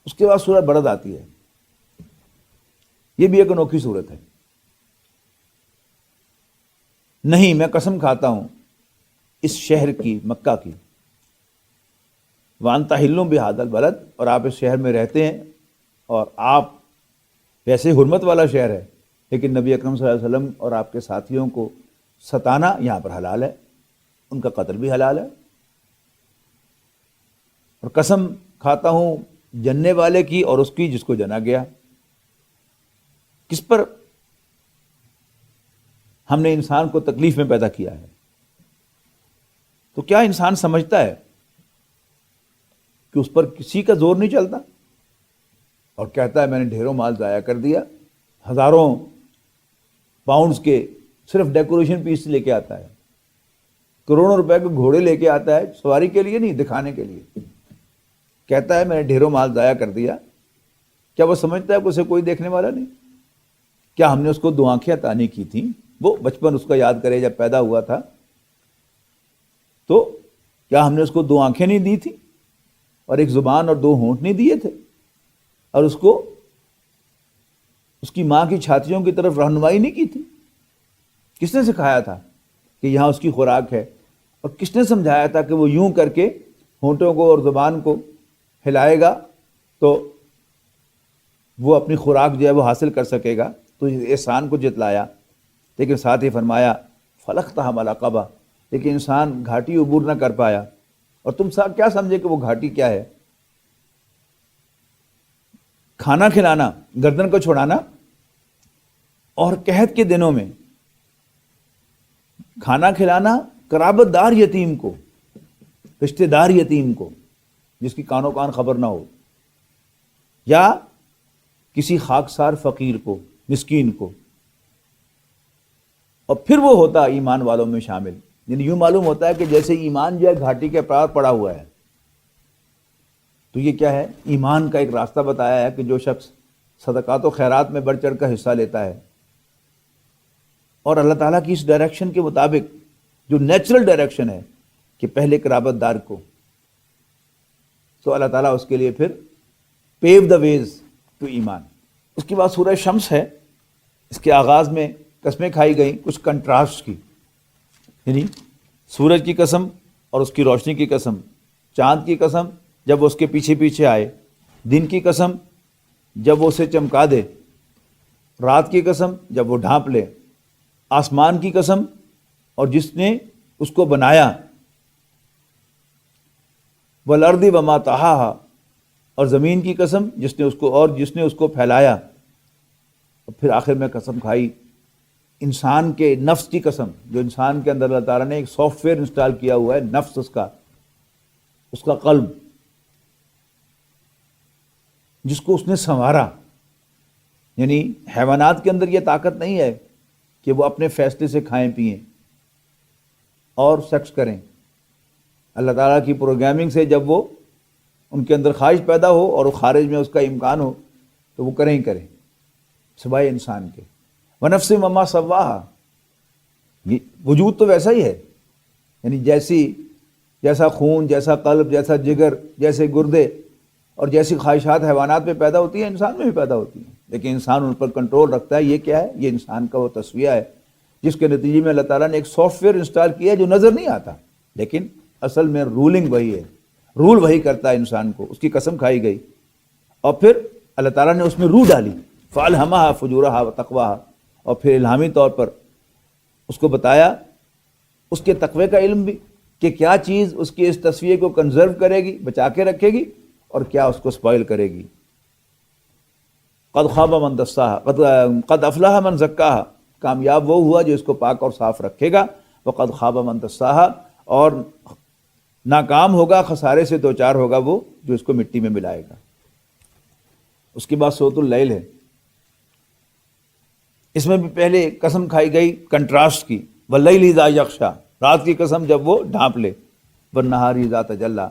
اس کے بعد سورہ برد آتی ہے، یہ بھی ایک انوکھی صورت ہے۔ نہیں، میں قسم کھاتا ہوں اس شہر کی، مکہ کی، وانتا حلٌ بہذا البلد، اور آپ اس شہر میں رہتے ہیں، اور آپ ویسے حرمت والا شہر ہے، لیکن نبی اکرم صلی اللہ علیہ وسلم اور آپ کے ساتھیوں کو ستانا یہاں پر حلال ہے، ان کا قتل بھی حلال ہے۔ اور قسم کھاتا ہوں جننے والے کی اور اس کی جس کو جنا گیا۔ کس پر ہم نے انسان کو تکلیف میں پیدا کیا ہے؟ تو کیا انسان سمجھتا ہے کہ اس پر کسی کا زور نہیں چلتا، اور کہتا ہے میں نے ڈھیروں مال ضائع کر دیا، ہزاروں پاؤنڈز کے صرف ڈیکوریشن پیس لے کے آتا ہے، کروڑوں روپے کے گھوڑے لے کے آتا ہے، سواری کے لیے نہیں، دکھانے کے لیے، کہتا ہے میں نے ڈھیروں مال ضائع کر دیا۔ کیا وہ سمجھتا ہے کہ اسے کوئی دیکھنے والا نہیں؟ کیا ہم نے اس کو 2 آنکھیں عطا نہیں کی تھیں؟ وہ بچپن اس کا یاد کرے، جب پیدا ہوا تھا تو کیا ہم نے اس کو 2 آنکھیں نہیں دی تھی، اور 1 زبان اور 2 ہونٹ نہیں دیے تھے، اور اس کو اس کی ماں کی چھاتیوں کی طرف رہنمائی نہیں کی تھی؟ کس نے سکھایا تھا کہ یہاں اس کی خوراک ہے، اور کس نے سمجھایا تھا کہ وہ یوں کر کے ہونٹوں کو اور زبان کو ہلائے گا تو وہ اپنی خوراک جو ہے وہ حاصل کر سکے گا؟ تو اس احسان کو جتلایا، لیکن ساتھ ہی فرمایا فلقتحم العقبہ، لیکن انسان گھاٹی عبور نہ کر پایا۔ اور تم سب کیا سمجھے کہ وہ گھاٹی کیا ہے؟ کھانا کھلانا، گردن کو چھڑانا، اور قحط کے دنوں میں کھانا کھلانا قرابت دار یتیم کو، رشتہ دار یتیم کو جس کی کانوں کان خبر نہ ہو، یا کسی خاکسار فقیر کو، مسکین کو، اور پھر وہ ہوتا ایمان والوں میں شامل۔ یعنی یوں معلوم ہوتا ہے کہ جیسے ایمان جو ہے گھاٹی کے پار پڑا ہوا ہے، تو یہ کیا ہے؟ ایمان کا ایک راستہ بتایا ہے کہ جو شخص صدقات و خیرات میں بڑھ چڑھ کر حصہ لیتا ہے اور اللہ تعالیٰ کی اس ڈائریکشن کے مطابق، جو نیچرل ڈائریکشن ہے کہ پہلے قرابت دار کو، تو اللہ تعالیٰ اس کے لیے پھر پیو دا ویز ٹو ایمان۔ اس کے بعد سورہ شمس ہے، اس کے آغاز میں قسمیں کھائی گئیں کچھ کنٹراسٹ کی، یعنی سورج کی قسم اور اس کی روشنی کی قسم، چاند کی قسم جب وہ اس کے پیچھے پیچھے آئے، دن کی قسم جب وہ اسے چمکا دے، رات کی قسم جب وہ ڈھانپ لے، آسمان کی قسم اور جس نے اس کو بنایا، والارض وما طحاہا، اور زمین کی قسم جس نے اس کو پھیلایا، اور پھر آخر میں قسم کھائی انسان کے نفس کی قسم، جو انسان کے اندر اللہ تعالیٰ نے ایک سافٹ ویئر انسٹال کیا ہوا ہے، نفس اس کا قلب، جس کو اس نے سنوارا۔ یعنی حیوانات کے اندر یہ طاقت نہیں ہے کہ وہ اپنے فیصلے سے کھائیں پئیں اور سیکس کریں۔ اللہ تعالیٰ کی پروگرامنگ سے جب وہ ان کے اندر خواہش پیدا ہو اور وہ خارج میں اس کا امکان ہو تو وہ کریں ہی کریں، سوائے انسان کے۔ وَنَفْسٍ وَمَا سَوَّاهَا، وجود تو ویسا ہی ہے، یعنی جیسا خون، جیسا قلب، جیسا جگر، جیسے گردے اور جیسی خواہشات حیوانات میں پیدا ہوتی ہیں انسان میں بھی پیدا ہوتی ہیں، لیکن انسان ان پر کنٹرول رکھتا ہے۔ یہ کیا ہے؟ یہ انسان کا وہ تصفیہ ہے جس کے نتیجے میں اللہ تعالیٰ نے ایک سافٹ ویئر انسٹال کیا ہے جو نظر نہیں آتا، لیکن اصل میں رولنگ وہی ہے، رول وہی کرتا ہے انسان کو۔ اس کی قسم کھائی گئی اور پھر اللہ تعالیٰ نے اس میں روح ڈالی، فَأَلْهَمَهَا فُجُورَهَا وَتَقْوَاهَا، اور پھر الہامی طور پر اس کو بتایا اس کے تقوی کا علم بھی کہ کیا چیز اس کی اس تصویر کو کنزرو کرے گی، بچا کے رکھے گی، اور کیا اس کو سپوائل کرے گی۔ قد خاب من دساها قد افلح من زکاها، کامیاب وہ ہوا جو اس کو پاک اور صاف رکھے گا، وقد خاب من دساها، اور ناکام ہوگا، خسارے سے دوچار ہوگا وہ جو اس کو مٹی میں ملائے گا۔ اس کے بعد سورۃ اللیل ہے، اس میں بھی پہلے قسم کھائی گئی کنٹراسٹ کی، واللیل اذا یغشی، رات کی قسم جب وہ ڈھانپ لے، والنہار اذا تجلی،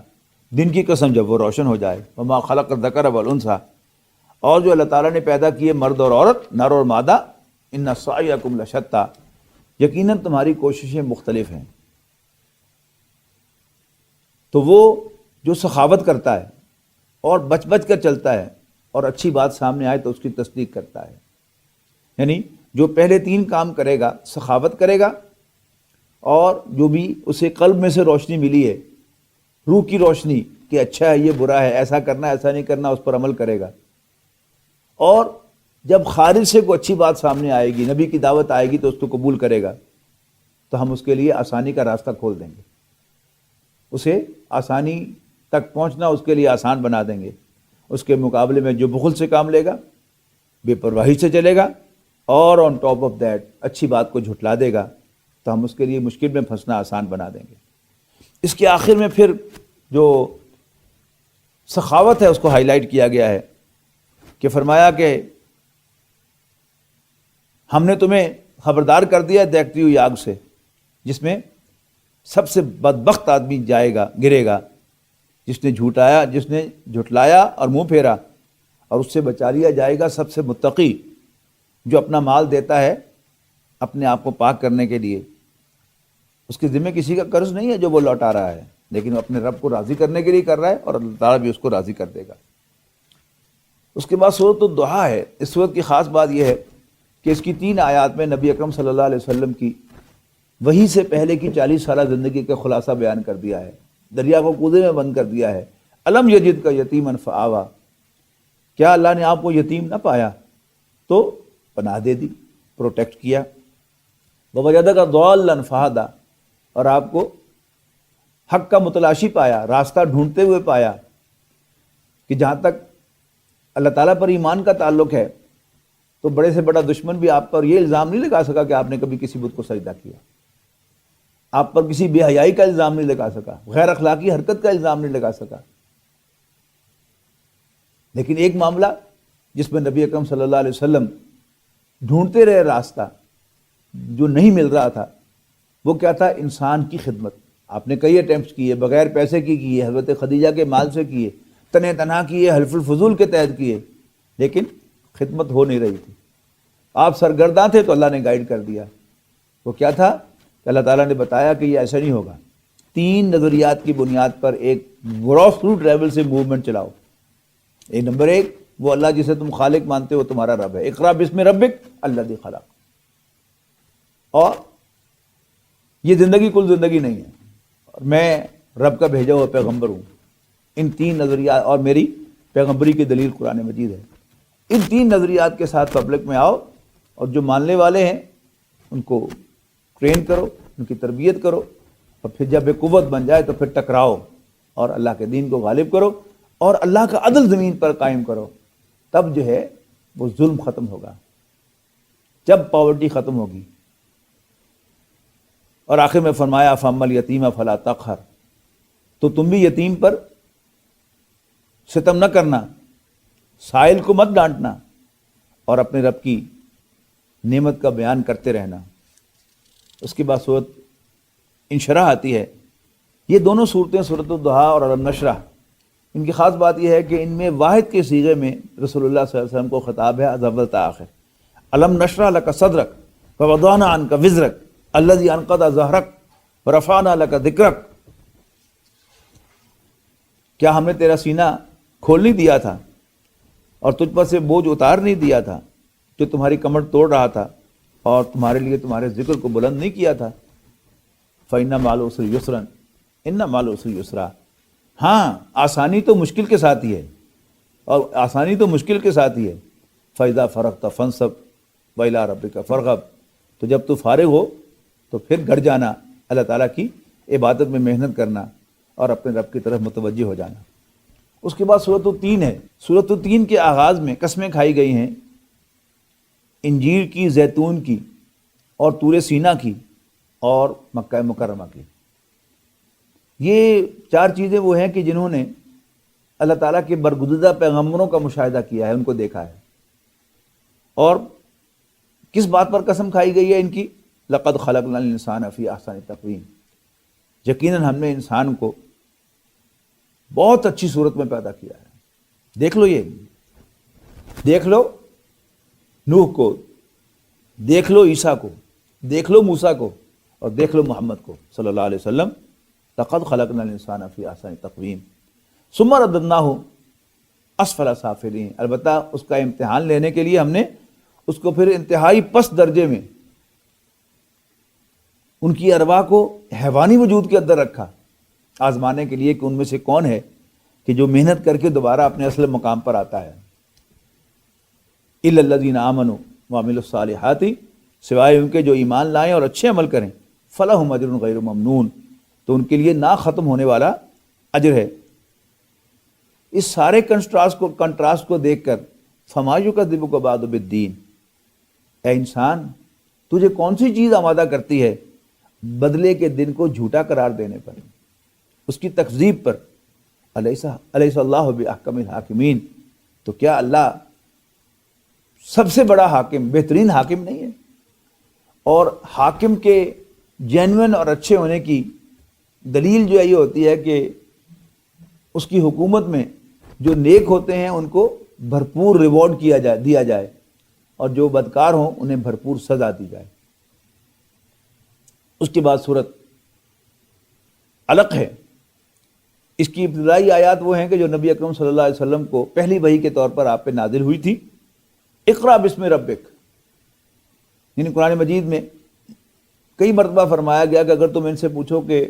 دن کی قسم جب وہ روشن ہو جائے، وما خلق الذکر والانثی، اور جو اللہ تعالیٰ نے پیدا کیے مرد اور عورت، نر اور مادہ، ان سعیکم لشتی، یقیناً تمہاری کوششیں مختلف ہیں۔ تو وہ جو سخاوت کرتا ہے اور بچ بچ کر چلتا ہے اور اچھی بات سامنے آئے تو اس کی تصدیق کرتا ہے، یعنی جو پہلے 3 کام کرے گا، سخاوت کرے گا، اور جو بھی اسے قلب میں سے روشنی ملی ہے، روح کی روشنی کہ اچھا ہے یہ برا ہے، ایسا کرنا ایسا نہیں کرنا، اس پر عمل کرے گا، اور جب خارج سے کوئی اچھی بات سامنے آئے گی، نبی کی دعوت آئے گی تو اس کو قبول کرے گا، تو ہم اس کے لیے آسانی کا راستہ کھول دیں گے، اسے آسانی تک پہنچنا اس کے لیے آسان بنا دیں گے۔ اس کے مقابلے میں جو بخل سے کام لے گا، بے پرواہی سے چلے گا، اور آن ٹاپ آف دیٹ اچھی بات کو جھٹلا دے گا، تو ہم اس کے لیے مشکل میں پھنسنا آسان بنا دیں گے۔ اس کے آخر میں پھر جو سخاوت ہے اس کو ہائی لائٹ کیا گیا ہے کہ فرمایا کہ ہم نے تمہیں خبردار کر دیا دیکھتی ہوئی آگ سے، جس میں سب سے بدبخت آدمی جائے گا، گرے گا، جس نے جھٹلایا اور منہ پھیرا، اور اس سے بچا لیا جائے گا سب سے متقی، جو اپنا مال دیتا ہے اپنے آپ کو پاک کرنے کے لیے، اس کے ذمہ کسی کا قرض نہیں ہے جو وہ لوٹا رہا ہے، لیکن وہ اپنے رب کو راضی کرنے کے لیے کر رہا ہے، اور اللہ تعالیٰ بھی اس کو راضی کر دے گا۔ اس کے بعد سورۃ الضحیٰ ہے۔ اس سورت کی خاص بات یہ ہے کہ اس کی 3 آیات میں نبی اکرم صلی اللہ علیہ وسلم کی وحی سے پہلے کی 40 سالہ زندگی کا خلاصہ بیان کر دیا ہے، دریا کو کوزے میں بند کر دیا ہے۔ الم یجد کا یتیما فآویٰ، کیا اللہ نے آپ کو یتیم نہ پایا تو پناہ دے دی، پروٹیکٹ کیا۔ ووجدک ضالا فہدیٰ، اور آپ کو حق کا متلاشی پایا، راستہ ڈھونڈتے ہوئے پایا، کہ جہاں تک اللہ تعالیٰ پر ایمان کا تعلق ہے تو بڑے سے بڑا دشمن بھی آپ پر یہ الزام نہیں لگا سکا کہ آپ نے کبھی کسی بت کو سجدہ کیا، آپ پر کسی بے حیائی کا الزام نہیں لگا سکا، غیر اخلاقی حرکت کا الزام نہیں لگا سکا۔ لیکن ایک معاملہ جس میں نبی اکرم صلی اللہ علیہ وسلم ڈھونڈتے رہے راستہ، جو نہیں مل رہا تھا، وہ کیا تھا؟ انسان کی خدمت۔ آپ نے کئی اٹیمپٹس کیے، بغیر پیسے کی کیے، حضرت خدیجہ کے مال سے کیے، تنہ تنہا کیے، حلف الفضول کے تحت کیے، لیکن خدمت ہو نہیں رہی تھی۔ آپ سرگرداں تھے تو اللہ نے گائیڈ کر دیا۔ وہ کیا تھا کہ اللہ تعالیٰ نے بتایا کہ یہ ایسا نہیں ہوگا، 3 نظریات کی بنیاد پر ایک گراس روٹ لیول سے موومنٹ چلاؤ۔ نمبر 1، وہ اللہ جسے تم خالق مانتے ہو تمہارا رب ہے، اقرا بسم ربک الذی خلق، اور یہ زندگی کل زندگی نہیں ہے، اور میں رب کا بھیجا ہوا پیغمبر ہوں۔ ان 3 نظریات اور میری پیغمبری کی دلیل قرآن مجید ہے۔ ان 3 نظریات کے ساتھ پبلک میں آؤ، اور جو ماننے والے ہیں ان کو ٹرین کرو، ان کی تربیت کرو، اور پھر جب ایک قوت بن جائے تو پھر ٹکراؤ اور اللہ کے دین کو غالب کرو، اور اللہ کا عدل زمین پر قائم کرو۔ تب جو ہے وہ ظلم ختم ہوگا، جب پاورٹی ختم ہوگی۔ اور آخر میں فرمایا فَأَمَّا الْيَتِيمَ فَلَا تَقْهَرْ، تو تم بھی یتیم پر ستم نہ کرنا، سائل کو مت ڈانٹنا، اور اپنے رب کی نعمت کا بیان کرتے رہنا۔ اس کے بعد سورۃ انشراح آتی ہے۔ یہ دونوں صورتیں، سورۃ الضحیٰ اور الم نشرح، ان کی خاص بات یہ ہے کہ ان میں واحد کے صیغے میں رسول اللہ صلی اللہ علیہ وسلم کو خطاب ہے از اول تا آخر۔ الم نشرح لک صدرک ووضعنا عنک وزرک الذی انقض ظہرک ورفعنا لک ذکرک، کیا ہم نے تیرا سینہ کھول نہیں دیا تھا اور تجھ پر سے بوجھ اتار نہیں دیا تھا جو تمہاری کمر توڑ رہا تھا، اور تمہارے لیے تمہارے ذکر کو بلند نہیں کیا تھا؟ فَإِنَّ مَعَ الْعُسْرِ يُسْرًا، إِنَّ مَعَ الْعُسْرِ يُسْرًا، ہاں آسانی تو مشکل کے ساتھ ہی ہے، اور آسانی تو مشکل کے ساتھ ہی ہے. فَإِذَا فَرَغْتَ فَانصَبْ وَإِلَىٰ رَبِّكَ فَارْغَب. تو جب تو فارغ ہو تو پھر گھر جانا، اللہ تعالیٰ کی عبادت میں محنت کرنا اور اپنے رب کی طرف متوجہ ہو جانا. اس کے بعد سورۃ التین ہے. سورۃ التین کے آغاز میں قسمیں کھائی گئی ہیں انجیر کی، زیتون کی، اور طور سینا کی، اور مکہ مکرمہ کی. یہ چار چیزیں وہ ہیں کہ جنہوں نے اللہ تعالیٰ کے برگزیدہ پیغمبروں کا مشاہدہ کیا ہے، ان کو دیکھا ہے. اور کس بات پر قسم کھائی گئی ہے ان کی؟ لَقَدْ خَلَقْنَا الْإِنسَانَ فِي أَحْسَنِ تَقْوِيمٍ. یقیناً ہم نے انسان کو بہت اچھی صورت میں پیدا کیا ہے. دیکھ لو، یہ دیکھ لو نوح کو، دیکھ لو عیسیٰ کو، دیکھ لو موسیٰ کو، اور دیکھ لو محمد کو صلی اللہ علیہ وسلم. لَقَدْ خَلَقْنَا الْإِنسَانَ فِي أَحْسَنِ تَقْوِيمٍ ثُمَّ رَدَدْنَاهُ أَسْفَلَ سَافِلِينَ. البتہ اس کا امتحان لینے کے لیے ہم نے اس کو پھر انتہائی پست درجے میں، ان کی ارواح کو حیوانی وجود کے اندر رکھا، آزمانے کے لیے کہ ان میں سے کون ہے کہ جو محنت کر کے دوبارہ اپنے اصل مقام پر آتا ہے. إِلَّا الَّذِينَ آمَنُوا وَعَمِلُوا الصَّالِحَاتِ. سوائے ان کے جو ایمان لائیں اور اچھے عمل کریں. فَلَهُمْ أَجْرٌ غَيْرُ مَمْنُونٍ. تو ان کے لیے نہ ختم ہونے والا اجر ہے. اس سارے کنٹراسٹ کو دیکھ کر فَمَا يُكَذِّبُكَ بَعْدُ بِالدِّينِ. اے انسان، تجھے کون سی چیز آمادہ کرتی ہے بدلے کے دن کو جھوٹا قرار دینے پر، اس کی تکذیب پر؟ الیس اللہ بأحکم الحاکمین. تو کیا اللہ سب سے بڑا حاکم، بہترین حاکم نہیں ہے؟ اور حاکم کے جینوئن اور اچھے ہونے کی دلیل جو ہے یہ ہوتی ہے کہ اس کی حکومت میں جو نیک ہوتے ہیں ان کو بھرپور ریوارڈ دیا جائے، اور جو بدکار ہوں انہیں بھرپور سزا دی جائے. اس کے بعد سورت علق ہے. اس کی ابتدائی آیات وہ ہیں کہ جو نبی اکرم صلی اللہ علیہ وسلم کو پہلی وحی کے طور پر آپ پہ نازل ہوئی تھی. اقرا بسم ربک. یعنی قرآن مجید میں کئی مرتبہ فرمایا گیا کہ اگر تم ان سے پوچھو کہ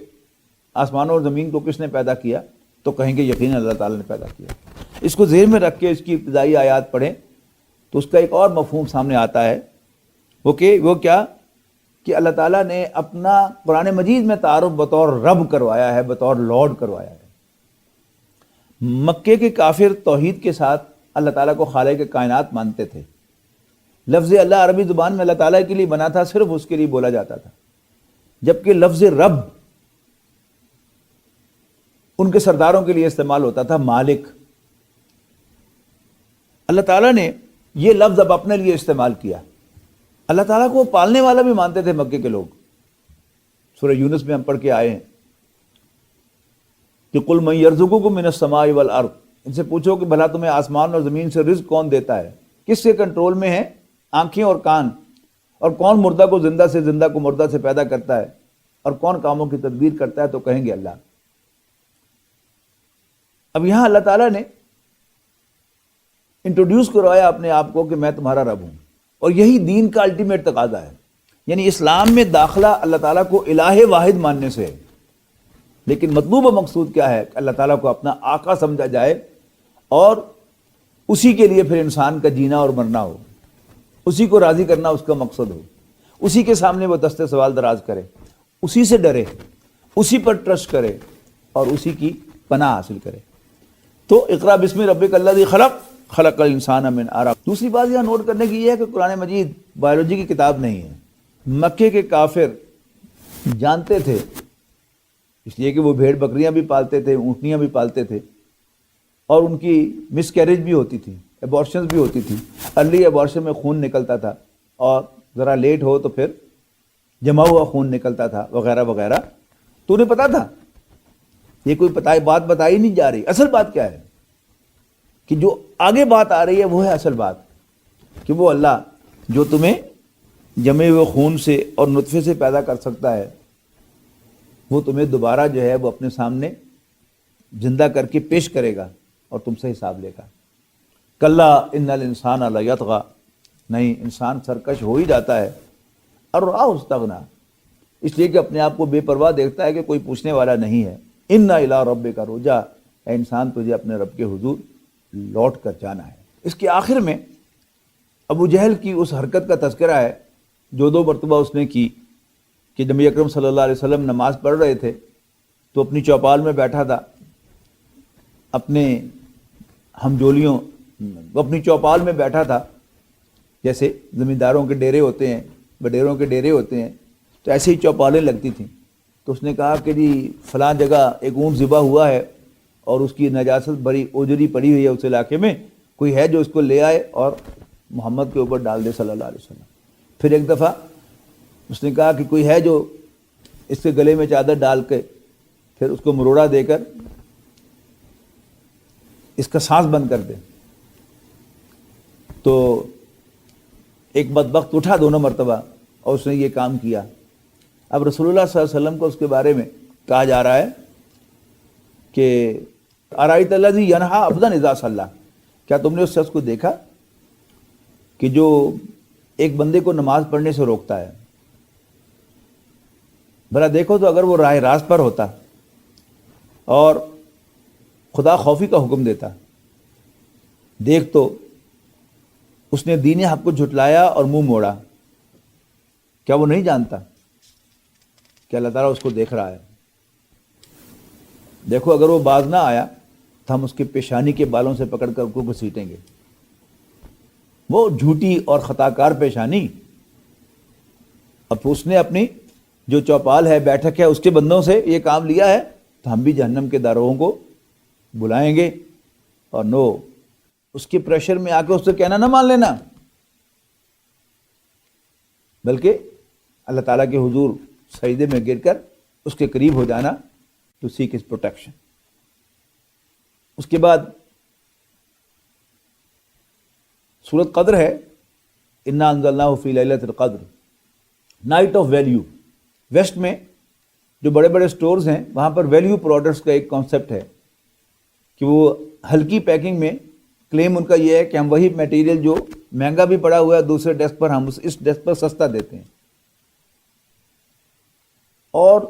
آسمانوں اور زمین کو کس نے پیدا کیا تو کہیں گے یقیناً اللہ تعالیٰ نے پیدا کیا. اس کو ذہن میں رکھ کے اس کی ابتدائی آیات پڑھیں تو اس کا ایک اور مفہوم سامنے آتا ہے. وہ کیا کہ اللہ تعالیٰ نے اپنا قرآن مجید میں تعارف بطور رب کروایا ہے، بطور لارڈ کروایا ہے. مکے کے کافر توحید کے ساتھ اللہ تعالیٰ کو خالق کائنات مانتے تھے. لفظ اللہ عربی زبان میں اللہ تعالیٰ کے لیے بنا تھا، صرف اس کے لیے بولا جاتا تھا، جبکہ لفظ رب ان کے سرداروں کے لیے استعمال ہوتا تھا، مالک. اللہ تعالیٰ نے یہ لفظ اب اپنے لیے استعمال کیا. اللہ تعالیٰ کو پالنے والا بھی مانتے تھے مکے کے لوگ. سورہ یونس میں ہم پڑھ کے آئے ہیں کہ قُلْ مَن يَرْزُقُكُم مِّنَ السَّمَاءِ وَالْأَرْضِ. ان سے پوچھو کہ بھلا تمہیں آسمان اور زمین سے رزق کون دیتا ہے؟ کس کے کنٹرول میں ہے آنکھیں اور کان؟ اور کون مردہ کو زندہ سے، زندہ کو مردہ سے پیدا کرتا ہے؟ اور کون کاموں کی تدبیر کرتا ہے؟ تو کہیں گے اللہ. اب یہاں اللہ تعالیٰ نے انٹروڈیوس کروایا اپنے آپ کو کہ میں تمہارا رب ہوں، اور یہی دین کا الٹیمیٹ تقاضا ہے. یعنی اسلام میں داخلہ اللہ تعالیٰ کو الہ واحد ماننے سے ہے، لیکن مطلوب و مقصود کیا ہے کہ اللہ تعالیٰ کو اپنا آقا سمجھا جائے، اور اسی کے لیے پھر انسان کا جینا اور مرنا ہو، اسی کو راضی کرنا اس کا مقصد ہو، اسی کے سامنے وہ دستے سوال دراز کرے، اسی سے ڈرے، اسی پر ٹرسٹ کرے، اور اسی کی پناہ حاصل کرے. تو اقرا بسم ربک الذی خلق خلق الانسان من علق. دوسری بات یہاں نوٹ کرنے کی یہ ہے کہ قرآن مجید بایولوجی کی کتاب نہیں ہے. مکے کے کافر جانتے تھے، اس لیے کہ وہ بھیڑ بکریاں بھی پالتے تھے، اونٹنیاں بھی پالتے تھے، اور ان کی مس کیریج بھی ہوتی تھی، ایبارشنز بھی ہوتی تھی. ارلی ایبارشن میں خون نکلتا تھا، اور ذرا لیٹ ہو تو پھر جمع ہوا خون نکلتا تھا، وغیرہ وغیرہ. تو انہیں پتا تھا، یہ کوئی بات بتائی نہیں جا رہی. اصل بات کیا ہے کہ جو آگے بات آ رہی ہے وہ ہے اصل بات، کہ وہ اللہ جو تمہیں جمے ہوئے خون سے اور نطفے سے پیدا کر سکتا ہے، وہ تمہیں دوبارہ جو ہے وہ اپنے سامنے زندہ کر کے پیش کرے گا اور تم سے حساب لے گا. کلا ان الانسان لیطغی. نہیں، انسان سرکش ہو ہی جاتا ہے، اور رآہ استغنی، اس لیے کہ اپنے آپ کو بے پرواہ دیکھتا ہے کہ کوئی پوچھنے والا نہیں ہے. ان الی ربک رجع. اے انسان، تجھے اپنے رب کے حضور لوٹ کر جانا ہے۔ اس کے آخر میں ابو جہل کی اس حرکت کا تذکرہ ہے جو 2 مرتبہ اس نے کی کہ نبی اکرم صلی اللہ علیہ وسلم نماز پڑھ رہے تھے تو اپنی چوپال میں بیٹھا تھا، اپنے ہمجولیوں اپنی چوپال میں بیٹھا تھا، جیسے زمینداروں کے ڈیرے ہوتے ہیں، بڈیروں کے ڈیرے ہوتے ہیں، تو ایسے ہی چوپالیں لگتی تھیں۔ تو اس نے کہا کہ جی فلاں جگہ ایک اونٹ ذبح ہوا ہے اور اس کی نجاست بڑی اوجری پڑی ہوئی ہے اس علاقے میں، کوئی ہے جو اس کو لے آئے اور محمد کے اوپر ڈال دے صلی اللہ علیہ وسلم۔ پھر ایک دفعہ اس نے کہا کہ کوئی ہے جو اس کے گلے میں چادر ڈال کے پھر اس کو مروڑا دے کر اس کا سانس بند کر دے۔ تو ایک بدبخت اٹھا 2 مرتبہ اور اس نے یہ کام کیا۔ اب رسول اللہ صلی اللہ علیہ وسلم کو اس کے بارے میں کہا جا رہا ہے کہ ارائیت الذی ینہا عبدا اذا صلی، کیا تم نے اس شخص کو دیکھا کہ جو ایک بندے کو نماز پڑھنے سے روکتا ہے؟ بھلا دیکھو تو اگر وہ راہ راست پر ہوتا اور خدا خوفی کا حکم دیتا، دیکھ تو اس نے دین حق کو جھٹلایا اور منہ موڑا، کیا وہ نہیں جانتا کہ اللہ تعالیٰ اس کو دیکھ رہا ہے؟ دیکھو اگر وہ باز نہ آیا تو ہم اس کی پیشانی کے بالوں سے پکڑ کر کو گھسیٹیں گے۔ وہ جھوٹی اور خطا کار پیشانی، اب اس نے اپنی جو چوپال ہے، بیٹھک ہے، اس کے بندوں سے یہ کام لیا ہے، تو ہم بھی جہنم کے داروغوں کو بلائیں گے۔ اور نو، اس کے پریشر میں آ کے اس سے کہنا نہ مان لینا، بلکہ اللہ تعالیٰ کے حضور سجدے میں گر کر اس کے قریب ہو جانا ٹو سیک ہز پروٹیکشن۔ اس کے بعد سورۃ قدر ہے، انا انزلناہ فی لیلۃ القدر، نائٹ آف ویلیو۔ ویسٹ میں جو بڑے بڑے سٹورز ہیں وہاں پر ویلیو پروڈکٹس کا ایک کانسیپٹ ہے کہ وہ ہلکی پیکنگ میں، کلیم ان کا یہ ہے کہ ہم وہی میٹیریل جو مہنگا بھی پڑا ہوا ہے دوسرے ڈیسک پر، ہم اس ڈیسک پر سستا دیتے ہیں۔ اور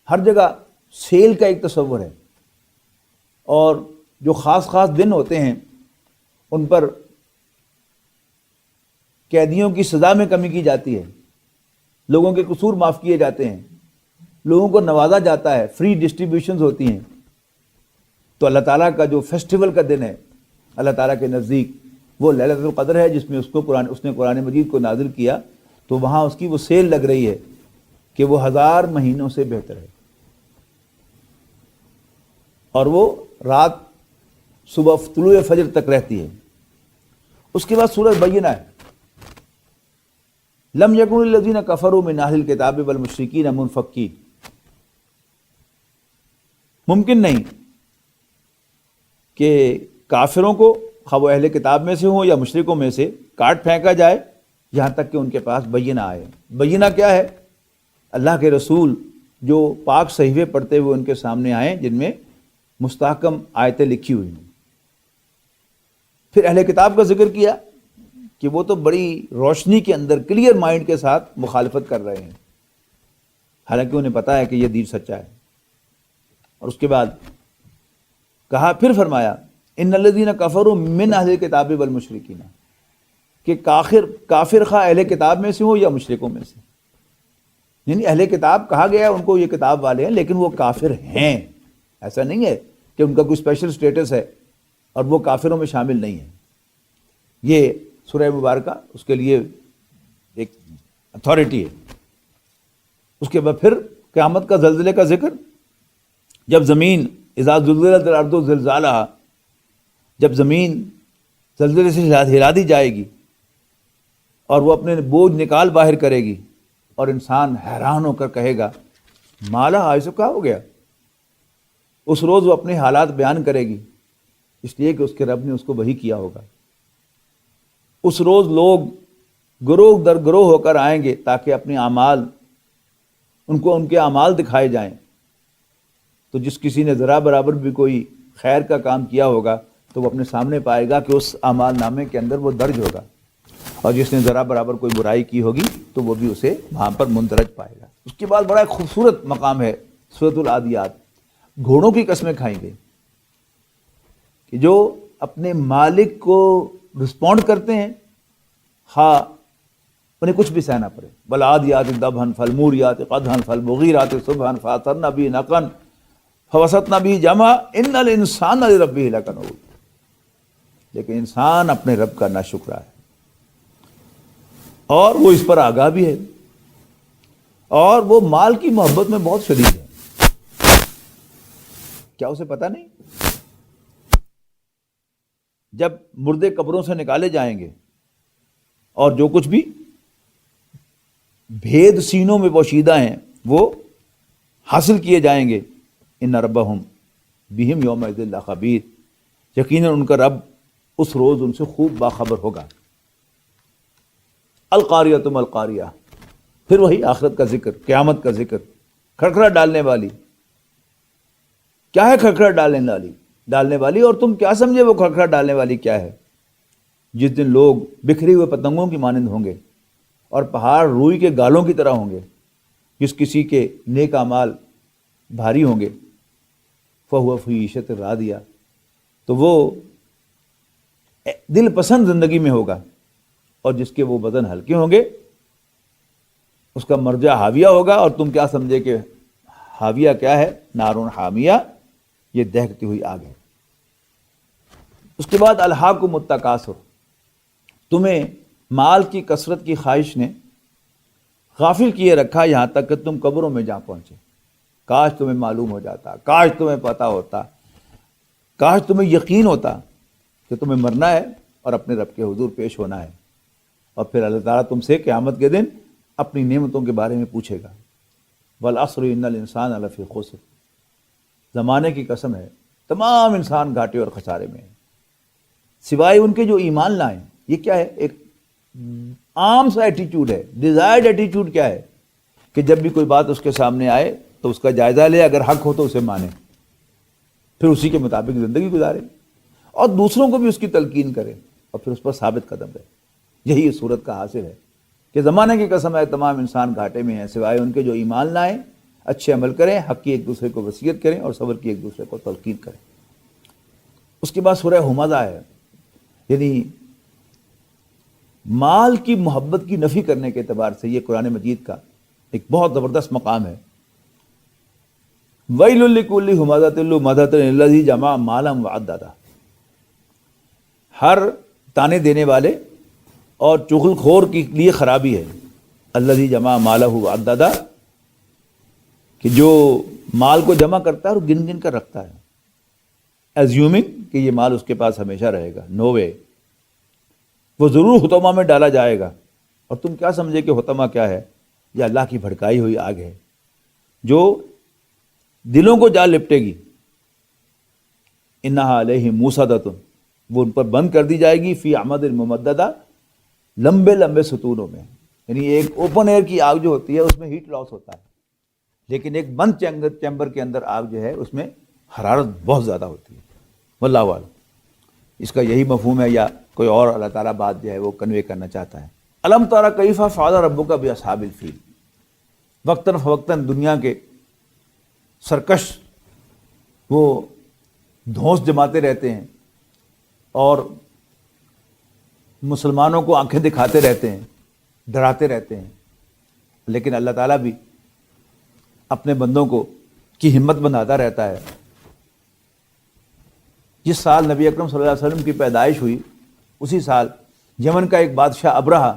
ہر جگہ سیل کا ایک تصور ہے، اور جو خاص خاص دن ہوتے ہیں ان پر قیدیوں کی سزا میں کمی کی جاتی ہے، لوگوں کے قصور معاف کیے جاتے ہیں، لوگوں کو نوازا جاتا ہے، فری ڈسٹریبیوشنز ہوتی ہیں۔ تو اللہ تعالیٰ کا جو فیسٹیول کا دن ہے اللہ تعالیٰ کے نزدیک وہ لیلۃ القدر ہے، جس میں اس نے قرآن مجید کو نازل کیا، تو وہاں اس کی وہ سیل لگ رہی ہے کہ وہ 1000 مہینوں سے بہتر ہے، اور وہ رات صبح طلوع فجر تک رہتی ہے۔ اس کے بعد سورۃ بینہ ہے، لم یکن الذین کفروا من اہل الکتاب والمشرکین منفکین، ممکن نہیں کہ کافروں کو، خواہ وہ اہل کتاب میں سے ہوں یا مشرکوں میں سے، کاٹ پھینکا جائے یہاں تک کہ ان کے پاس بینہ آئے۔ بینہ کیا ہے؟ اللہ کے رسول جو پاک صحیفے پڑھتے ہوئے ان کے سامنے آئیں، جن میں مستحکم آیتیں لکھی ہوئی ہیں۔ پھر اہل کتاب کا ذکر کیا کہ وہ تو بڑی روشنی کے اندر کلیئر مائنڈ کے ساتھ مخالفت کر رہے ہیں، حالانکہ انہیں پتہ ہے کہ یہ دین سچا ہے۔ اور اس کے بعد کہا، پھر فرمایا ان الذین کفروا من اہل الکتاب والمشرکین، کہ کافر خواہ اہل کتاب میں سے ہو یا مشرکوں میں سے، یعنی اہل کتاب کہا گیا ان کو یہ کتاب والے ہیں، لیکن وہ کافر ہیں، ایسا نہیں ہے کہ ان کا کوئی اسپیشل سٹیٹس ہے اور وہ کافروں میں شامل نہیں ہے۔ یہ سورہ مبارکہ اس کے لیے ایک اتھارٹی ہے۔ اس کے بعد پھر قیامت کا زلزلے کا ذکر، جب زمین اذا زلزلت الارض زلزالہا، جب زمین زلزلے سے ہلا دی جائے گی اور وہ اپنے بوجھ نکال باہر کرے گی، اور انسان حیران ہو کر کہے گا مالا آئسو کیا ہو گیا۔ اس روز وہ اپنے حالات بیان کرے گی، اس لیے کہ اس کے رب نے اس کو وحی کیا ہوگا۔ اس روز لوگ گروہ در گروہ ہو کر آئیں گے تاکہ اپنے اعمال، ان کو ان کے اعمال دکھائے جائیں۔ تو جس کسی نے ذرا برابر بھی کوئی خیر کا کام کیا ہوگا تو وہ اپنے سامنے پائے گا کہ اس اعمال نامے کے اندر وہ درج ہوگا، اور جس نے ذرا برابر کوئی برائی کی ہوگی تو وہ بھی اسے وہاں پر مندرج پائے گا۔ اس کے بعد بڑا خوبصورت مقام ہے سورۃ العادیات، گھوڑوں کی قسمیں کھائیں گے کہ جو اپنے مالک کو رسپونڈ کرتے ہیں، ہاں انہیں کچھ بھی سہنا پڑے. والعادیات ضبحا فالموریات قدحا فالمغیرات صبحا فاثرن به نقعا فوسطن به جمعا ان الانسان لربه لکنود. لیکن انسان اپنے رب کا ناشکرا ہے اور وہ اس پر آگاہ بھی ہے اور وہ مال کی محبت میں بہت شدید ہے. کیا اسے پتہ نہیں جب مردے قبروں سے نکالے جائیں گے اور جو کچھ بھی بھید سینوں میں پوشیدہ ہیں وہ حاصل کیے جائیں گے، ان ربہم بہم یومئذ لخبیر، یقیناً ان کا رب اس روز ان سے خوب باخبر ہوگا. القاریۃ ما القاریہ، پھر وہی آخرت کا ذکر، قیامت کا ذکر. کھڑکھڑا ڈالنے والی، کیا ہے کھڑکھڑا ڈالنے والی اور تم کیا سمجھے وہ کھڑکھڑا ڈالنے والی کیا ہے؟ جس دن لوگ بکھرے ہوئے پتنگوں کی مانند ہوں گے اور پہاڑ روئی کے گالوں کی طرح ہوں گے. جس کسی کے نیک اعمال بھاری ہوں گے فہو فی عیشۃ راضیہ، تو وہ دل پسند زندگی میں ہوگا، اور جس کے وہ بدن ہلکے ہوں گے اس کا مرجع حاویہ ہوگا. اور تم کیا سمجھے کہ حاویہ کیا ہے؟ نارون حامیہ، یہ دہکتی ہوئی آگ ہے. اس کے بعد الہاکم التکاثر، تمہیں مال کی کثرت کی خواہش نے غافل کیے رکھا یہاں تک کہ تم قبروں میں جا پہنچے. کاش تمہیں معلوم ہو جاتا، کاش تمہیں پتہ ہوتا، کاش تمہیں یقین ہوتا کہ تمہیں مرنا ہے اور اپنے رب کے حضور پیش ہونا ہے، اور پھر اللہ تعالیٰ تم سے قیامت کے دن اپنی نعمتوں کے بارے میں پوچھے گا. والعصر ان الانسان لفی خسر، زمانے کی قسم ہے تمام انسان گھاٹے اور خسارے میں ہیں سوائے ان کے جو ایمان لائیں. یہ کیا ہے؟ ایک عام سا ایٹیچیوڈ ہے. ڈیزائرڈ ایٹیچیوڈ کیا ہے کہ جب بھی کوئی بات اس کے سامنے آئے تو اس کا جائزہ لے، اگر حق ہو تو اسے مانے، پھر اسی کے مطابق زندگی گزارے اور دوسروں کو بھی اس کی تلقین کرے اور پھر اس پر ثابت قدم رہے. یہی اس صورت کا حاصل ہے کہ زمانے کی قسم ہے تمام انسان گھاٹے میں ہیں سوائے ان کے جو ایمان لائیں، اچھے عمل کریں، حق کی ایک دوسرے کو وصیت کریں اور صبر کی ایک دوسرے کو تلقین کریں. اس کے بعد سورہ ہمزہ ہے، یعنی مال کی محبت کی نفی کرنے کے اعتبار سے یہ قرآن مجید کا ایک بہت زبردست مقام ہے. وَيْلٌ لِّكُلِّ ہُمَزَةٍ لُّمَزَةٍ الَّذِي جَمَعَ مَالًا وَعَدَّدَهُ، ہر تانے دینے والے اور چغل خور کے لیے خرابی ہے. الَّذِي جَمَعَ مَالَهُ وَعَدَّدَهُ، کہ جو مال کو جمع کرتا ہے اور گن گن کر رکھتا ہے، ایزیومنگ کہ یہ مال اس کے پاس ہمیشہ رہے گا. نو وے، وہ ضرور حطمہ میں ڈالا جائے گا. اور تم کیا سمجھے کہ حطمہ کیا ہے؟ یہ اللہ کی بھڑکائی ہوئی آگ ہے جو دلوں کو جا لپٹے گی. انہا علیہم موصدۃ، وہ ان پر بند کر دی جائے گی فی عمد ممددہ، لمبے لمبے ستونوں میں. یعنی ایک اوپن ایئر کی آگ جو ہوتی ہے اس میں ہیٹ لاس ہوتا ہے، لیکن ایک بند چیمبر کے اندر آگ جو ہے اس میں حرارت بہت زیادہ ہوتی ہے. واللہ اعلم اس کا یہی مفہوم ہے یا کوئی اور اللہ تعالیٰ بات جو ہے وہ کنوے کرنا چاہتا ہے. الم تری کیف فعل ربک باصحاب الفیل، وقتاً فوقتاً دنیا کے سرکش وہ دھونس جماتے رہتے ہیں اور مسلمانوں کو آنکھیں دکھاتے رہتے ہیں، ڈراتے رہتے ہیں، لیکن اللہ تعالیٰ بھی اپنے بندوں کو کی ہمت بندھاتا رہتا ہے. جس سال نبی اکرم صلی اللہ علیہ وسلم کی پیدائش ہوئی اسی سال یمن کا ایک بادشاہ ابرہہ،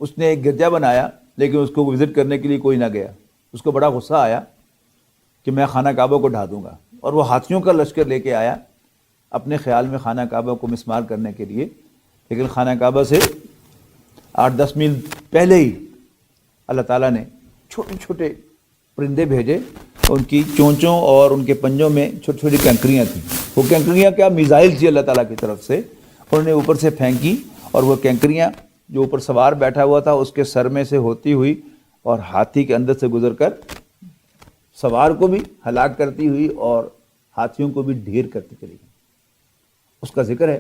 اس نے ایک گرجا بنایا لیکن اس کو وزٹ کرنے کے لیے کوئی نہ گیا. اس کو بڑا غصہ آیا کہ میں خانہ کعبہ کو ڈھا دوں گا، اور وہ ہاتھیوں کا لشکر لے کے آیا اپنے خیال میں خانہ کعبہ کو مسمار کرنے کے لیے. لیکن خانہ کعبہ سے 8-10 میل پہلے ہی اللہ تعالیٰ نے چھوٹے چھوٹے پرندے بھیجے، ان کی چونچوں اور ان کے پنجوں میں چھوٹی چھوٹی کنکریاں تھیں. وہ کنکریاں کیا، میزائل تھی اللہ تعالیٰ کی طرف سے، انہوں نے اوپر سے پھینکی اور وہ کنکریاں جو اوپر سوار بیٹھا ہوا تھا اس کے سر میں سے ہوتی ہوئی اور ہاتھی کے اندر سے گزر کر سوار کو بھی ہلاک کرتی ہوئی اور ہاتھیوں کو بھی ڈھیر کرتی چلی گئی. اس کا ذکر ہے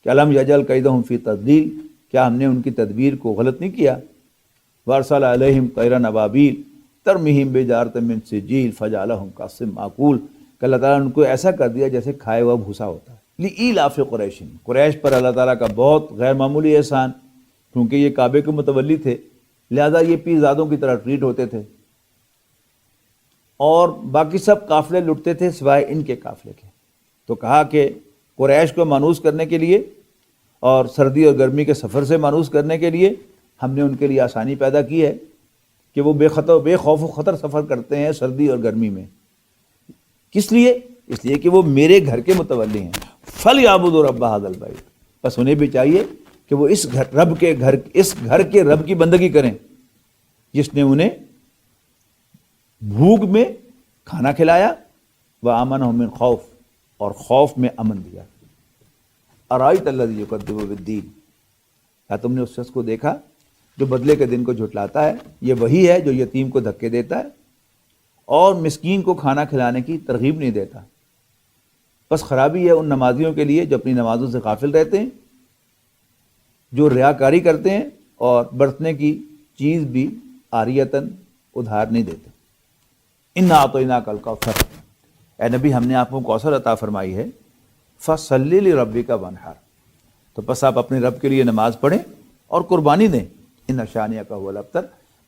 کہ الم یجعل کیدہم فی تضلیل، کیا ہم نے ان کی تدبیر کو غلط نہیں کیا. وارسل علیہم طیرا ابابیل ترمیہم بحجارۃ من سجیل فجعلہم کعصف مأکول، کہ اللہ تعالیٰ نے ان کو ایسا کر دیا جیسے کھائے ہوا بھوسا ہوتا ہے. لإیلاف قریش، قریش پر اللہ تعالیٰ کا بہت غیر معمولی احسان، کیونکہ یہ کعبے کے متولی تھے، لہذا یہ پیرزادوں کی طرح ٹریٹ ہوتے تھے، اور باقی سب قافلے لٹتے تھے سوائے ان کے قافلے کے۔ تو کہا کہ قریش کو مانوس کرنے کے لیے اور سردی اور گرمی کے سفر سے مانوس کرنے کے لیے ہم نے ان کے لیے آسانی پیدا کی ہے کہ وہ بے خوف و خطر سفر کرتے ہیں سردی اور گرمی میں۔ کس لیے؟ اس لیے کہ وہ میرے گھر کے متولی ہیں۔ فَلْيَعْبُدُوا رَبَّ هَذَا الْبَيْتِ، بس انہیں بھی چاہیے کہ وہ اس گھر کے رب کی بندگی کریں جس نے انہیں بھوک میں کھانا کھلایا، وَآمَنَهُم مِّن خوف، اور خوف میں امن دیا۔ أَرَأَيْتَ الَّذِي يُكَذِّبُ بِالدِّينِ، کیا تم نے اس شخص کو دیکھا جو بدلے کے دن کو جھٹلاتا ہے؟ یہ وہی ہے جو یتیم کو دھکے دیتا ہے اور مسکین کو کھانا کھلانے کی ترغیب نہیں دیتا۔ بس خرابی ہے ان نمازیوں کے لیے جو اپنی نمازوں سے غافل رہتے ہیں، جو ریاکاری کرتے ہیں اور برتنے کی چیز بھی عاریتاً ادھار نہیں دیتے۔ اِنَّا أَعْطَيْنَاكَ الْكَوْثَرَ، اے نبی ہم نے آپ کو کوثر عطا فرمائی ہے، فَصَلِّ لِرَبِّكَ وَانْحَرْ، تو بس آپ اپنے رب کے لیے نماز پڑھیں اور قربانی دیں۔ اِنَّ شَانِئَكَ هُوَ الْأَبْتَرُ،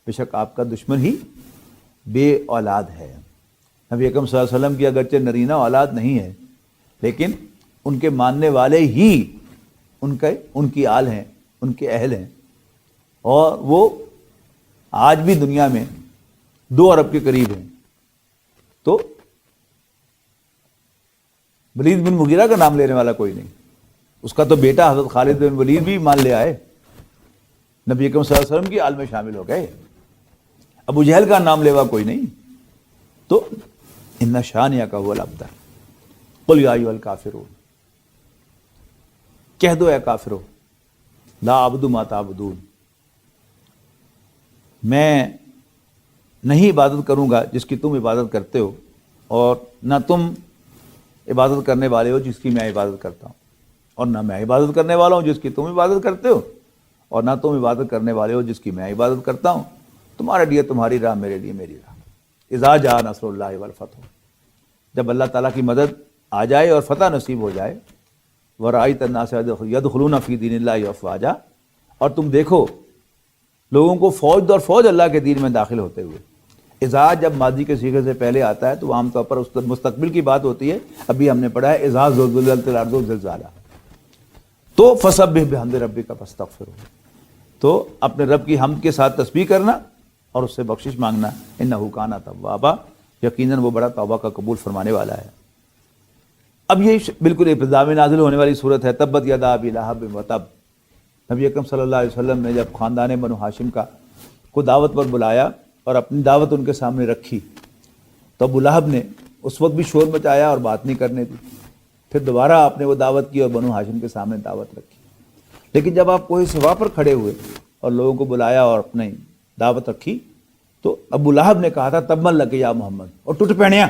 بے شک آپ کا دشمن ہی بے اولاد ہے۔ نبی اکرم صلی اللہ علیہ وسلم کی اگرچہ نرینہ اولاد نہیں ہے، لیکن ان کے ماننے والے ہی ان کی آل ہیں، ان کے اہل ہیں، اور وہ آج بھی دنیا میں 2 ارب کے قریب ہیں۔ تو ولید بن مغیرہ کا نام لینے والا کوئی نہیں، اس کا تو بیٹا حضرت خالد بن ولید بھی مان لے آئے، نبی اکرم صلی اللہ علیہ وسلم کی آل میں شامل ہو گئے۔ ابو جہل کا نام لیوا کوئی نہیں۔ تو ان شانئک هو الابتر، قل یا ایھا الکافرون، کہہ دو اے کافرو، لا اعبد ما تعبدون، میں نہیں عبادت کروں گا جس کی تم عبادت کرتے ہو، اور نہ تم عبادت کرنے والے ہو جس کی میں عبادت کرتا ہوں، اور نہ میں عبادت کرنے والا ہوں جس کی تم عبادت کرتے ہو، اور نہ تم عبادت کرنے والے ہو جس کی میں عبادت کرتا ہوں۔ تمہارے لیے تمہاری راہ، میرے لیے میری راہ۔ اذا جاء نصر اللہ والفتح، جب اللہ تعالیٰ کی مدد آ جائے اور فتح نصیب ہو جائے، ورأیت الناس یدخلون فی دین اللہ افواجا، اور تم دیکھو لوگوں کو فوج در فوج اللہ کے دین میں داخل ہوتے ہوئے۔ اذا جب ماضی کے صیغے سے پہلے آتا ہے تو عام طور پر اس مستقبل کی بات ہوتی ہے۔ ابھی ہم نے پڑھا ہے اذا زلزلت الارض زلزالہ، تو فسبح بحمد ربک فاستغفرہ، تو اپنے رب کی حمد کے ساتھ تسبیح کرنا اور اس سے بخشش مانگنا۔ انہ کان توابا، یقیناً وہ بڑا توبہ کا قبول فرمانے والا ہے۔ اب یہ بالکل ابتدا میں نازل ہونے والی صورت ہے، تبت یدا ابی لہب وتب۔ نبی اکرم صلی اللہ علیہ وسلم نے جب خاندان بنو ہاشم کو دعوت پر بلایا اور اپنی دعوت ان کے سامنے رکھی، تو ابو لہب نے اس وقت بھی شور مچایا اور بات نہیں کرنے دی۔ پھر دوبارہ آپ نے وہ دعوت کی اور بنو ہاشم کے سامنے دعوت رکھی۔ لیکن جب آپ کوہ صفا پر کھڑے ہوئے اور لوگوں کو بلایا اور اپنی دعوت رکھی، تو ابو لہب نے کہا تھا تبا لک یا محمد، اور ٹوٹ پڑیا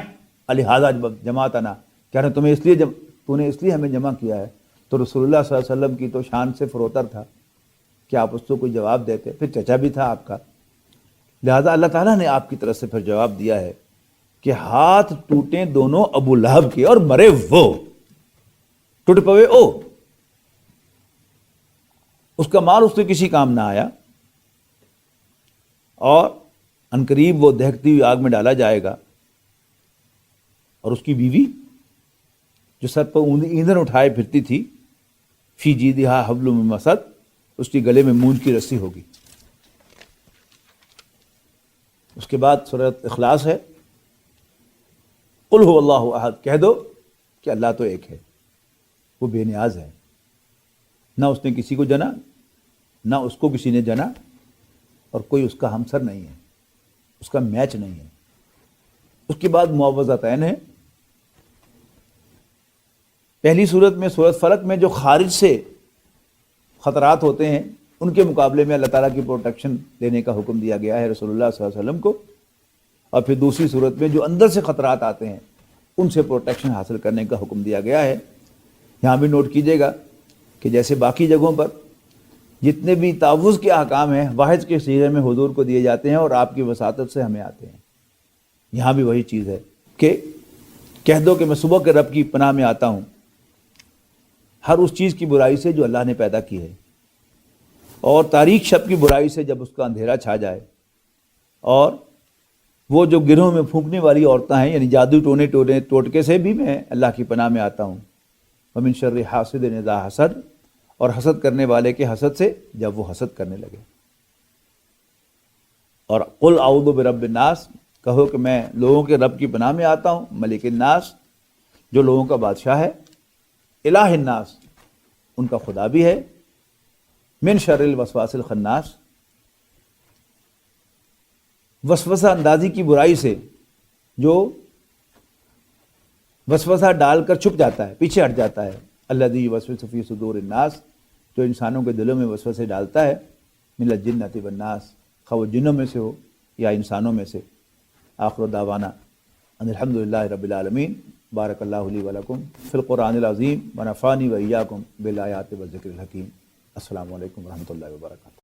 لہٰذا جماعتنا، کیا تو نے اس لیے ہمیں جمع کیا ہے؟ تو رسول اللہ صلی اللہ علیہ وسلم کی تو شان سے فروتر تھا کہ آپ اس کو کوئی جواب دیتے، پھر چچا بھی تھا آپ کا، لہذا اللہ تعالیٰ نے آپ کی طرف سے پھر جواب دیا ہے کہ ہاتھ ٹوٹیں دونوں ابو لہب کے اور مرے وہ، ٹوٹ پوے او، اس کا مال اس سے کسی کام نہ آیا، اور عنقریب وہ دہکتی ہوئی آگ میں ڈالا جائے گا، اور اس کی بیوی جو سر پر ایندھن اٹھائے پھرتی تھی، فی جیدہا حبل من مسد، اس کے گلے میں مونج کی رسی ہوگی۔ اس کے بعد سورۃ اخلاص ہے، قل هو اللہ احد، کہہ دو کہ اللہ تو ایک ہے، وہ بے نیاز ہے، نہ اس نے کسی کو جنا، نہ اس کو کسی نے جنا، اور کوئی اس کا ہمسر نہیں ہے، اس کا میچ نہیں ہے۔ اس کے بعد معوذتین ہے۔ پہلی صورت میں سورۃ فلق میں جو خارج سے خطرات ہوتے ہیں ان کے مقابلے میں اللہ تعالیٰ کی پروٹیکشن دینے کا حکم دیا گیا ہے رسول اللہ صلی اللہ علیہ وسلم کو، اور پھر دوسری صورت میں جو اندر سے خطرات آتے ہیں ان سے پروٹیکشن حاصل کرنے کا حکم دیا گیا ہے۔ یہاں بھی نوٹ کیجئے گا کہ جیسے باقی جگہوں پر جتنے بھی تعوذ کے احکام ہیں واحد کے صیغے میں حضور کو دیے جاتے ہیں اور آپ کی وساطت سے ہمیں آتے ہیں، یہاں بھی وہی چیز ہے کہ کہہ دو کہ میں صبح کے رب کی پناہ میں آتا ہوں، ہر اس چیز کی برائی سے جو اللہ نے پیدا کی ہے، اور تاریک شب کی برائی سے جب اس کا اندھیرا چھا جائے، اور وہ جو گرہوں میں پھونکنے والی عورتیں ہیں، یعنی جادو ٹوٹکے سے بھی میں اللہ کی پناہ میں آتا ہوں، ومن شر حاسد اذا حسد، اور حسد کرنے والے کے حسد سے جب وہ حسد کرنے لگے۔ اور قل اعوذ برب الناس، کہو کہ میں لوگوں کے رب کی پناہ میں آتا ہوں، ملک الناس، جو لوگوں کا بادشاہ ہے، الہ الناس، ان کا خدا بھی ہے، من شر الوسواس الخناس، وسوسہ اندازی کی برائی سے، جو وسوسہ ڈال کر چھپ جاتا ہے، پیچھے ہٹ جاتا ہے، الذی یوسوس فی صدور الناس، جو انسانوں کے دلوں میں وسوسے ڈالتا ہے، من الجنۃ والناس، خواہ وہ جنوں میں سے ہو یا انسانوں میں سے۔ آخر دعوانا ان الحمدللہ رب العالمین۔ بارک اللہ لی ولکم فی القرآن العظیم ونفعنی وإیاکم بالآیات والذکر الحکیم۔ السلام علیکم ورحمۃ اللہ وبرکاتہ۔